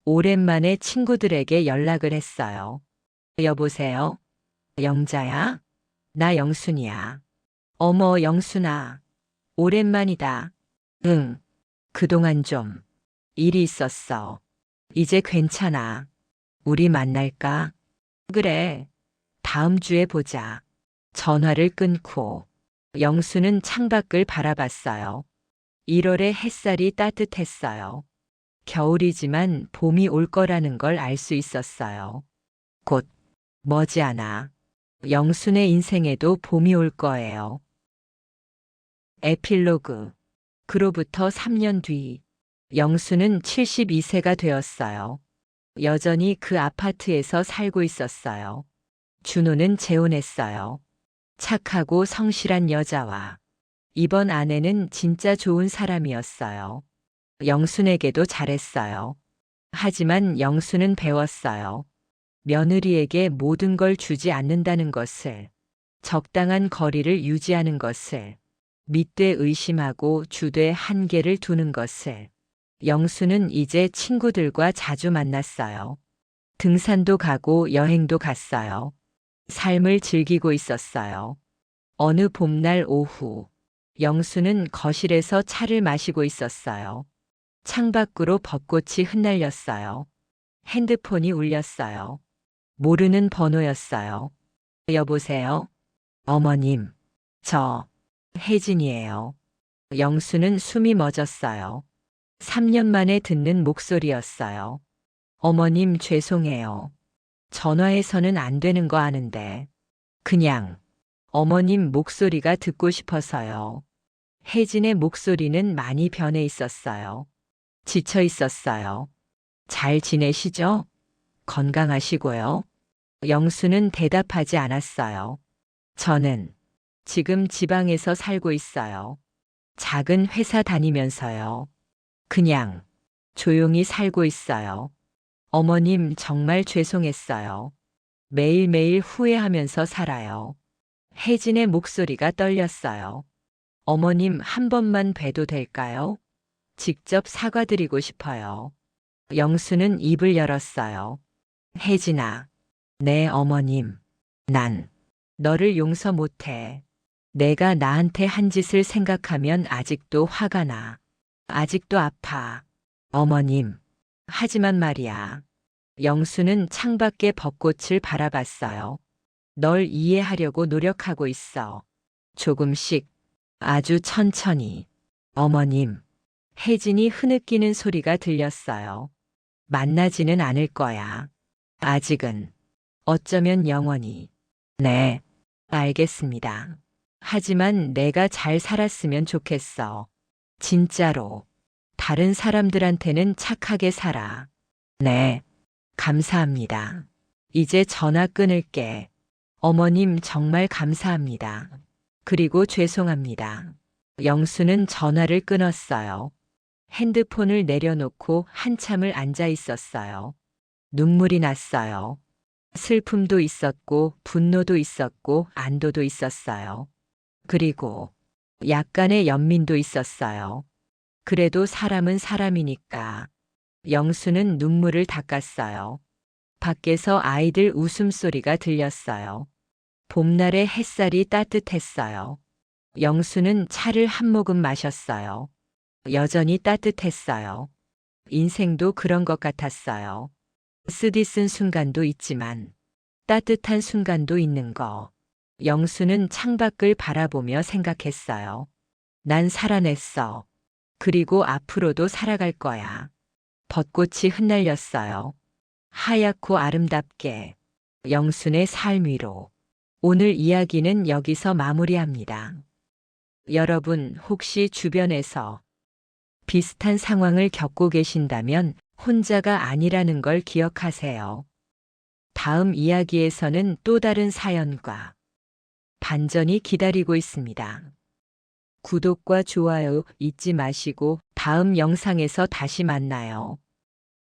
Speaker 1: 오랜만에 친구들에게 연락을 했어요. 여보세요? 영자야? 나 영순이야. 어머, 영순아. 오랜만이다. 응. 그동안 좀 일이 있었어. 이제 괜찮아. 우리 만날까? 그래. 다음 주에 보자. 전화를 끊고 영수는 창밖을 바라봤어요. 1월의 햇살이 따뜻했어요. 겨울이지만 봄이 올 거라는 걸 알 수 있었어요. 곧 머지않아 영순의 인생에도 봄이 올 거예요. 에필로그. 그로부터 3년 뒤 영수는 72세가 되었어요. 여전히 그 아파트에서 살고 있었어요. 준호는 재혼했어요. 착하고 성실한 여자와 이번 아내는 진짜 좋은 사람이었어요. 영순에게도 잘했어요. 하지만 영순은 배웠어요. 며느리에게 모든 걸 주지 않는다는 것을, 적당한 거리를 유지하는 것을, 믿되 의심하고 주되 한계를 두는 것을. 영수는 이제 친구들과 자주 만났어요. 등산도 가고 여행도 갔어요. 삶을 즐기고 있었어요. 어느 봄날 오후, 영수는 거실에서 차를 마시고 있었어요. 창밖으로 벚꽃이 흩날렸어요. 핸드폰이 울렸어요. 모르는 번호였어요. 여보세요? 어머님, 저 혜진이에요. 영수는 숨이 멎었어요. 3년 만에 듣는 목소리였어요. 어머님, 죄송해요. 전화해서는 안 되는 거 아는데. 그냥 어머님 목소리가 듣고 싶어서요. 혜진의 목소리는 많이 변해 있었어요. 지쳐 있었어요. 잘 지내시죠? 건강하시고요. 영수는 대답하지 않았어요. 저는 지금 지방에서 살고 있어요. 작은 회사 다니면서요. 그냥 조용히 살고 있어요. 어머님 정말 죄송했어요. 매일매일 후회하면서 살아요. 혜진의 목소리가 떨렸어요. 어머님 한 번만 뵈도 될까요? 직접 사과드리고 싶어요. 영수는 입을 열었어요. 혜진아, 네 어머님. 난 너를 용서 못해. 내가 나한테 한 짓을 생각하면 아직도 화가 나. 아직도 아파. 어머님. 하지만 말이야. 영수는 창밖의 벚꽃을 바라봤어요. 널 이해하려고 노력하고 있어. 조금씩, 아주 천천히. 어머님. 혜진이 흐느끼는 소리가 들렸어요. 만나지는 않을 거야. 아직은. 어쩌면 영원히. 네, 알겠습니다. 하지만 내가 잘 살았으면 좋겠어. 진짜로. 다른 사람들한테는 착하게 살아. 네, 감사합니다. 이제 전화 끊을게. 어머님 정말 감사합니다. 그리고 죄송합니다. 영수는 전화를 끊었어요. 핸드폰을 내려놓고 한참을 앉아 있었어요. 눈물이 났어요. 슬픔도 있었고, 분노도 있었고, 안도도 있었어요. 그리고 약간의 연민도 있었어요. 그래도 사람은 사람이니까. 영수는 눈물을 닦았어요. 밖에서 아이들 웃음소리가 들렸어요. 봄날의 햇살이 따뜻했어요. 영수는 차를 한 모금 마셨어요. 여전히 따뜻했어요. 인생도 그런 것 같았어요. 쓰디쓴 순간도 있지만 따뜻한 순간도 있는 거. 영수는 창밖을 바라보며 생각했어요. 난 살아냈어. 그리고 앞으로도 살아갈 거야. 벚꽃이 흩날렸어요. 하얗고 아름답게. 영순의 삶 위로. 오늘 이야기는 여기서 마무리합니다. 여러분 혹시 주변에서 비슷한 상황을 겪고 계신다면 혼자가 아니라는 걸 기억하세요. 다음 이야기에서는 또 다른 사연과 반전이 기다리고 있습니다. 구독과 좋아요 잊지 마시고 다음 영상에서 다시 만나요.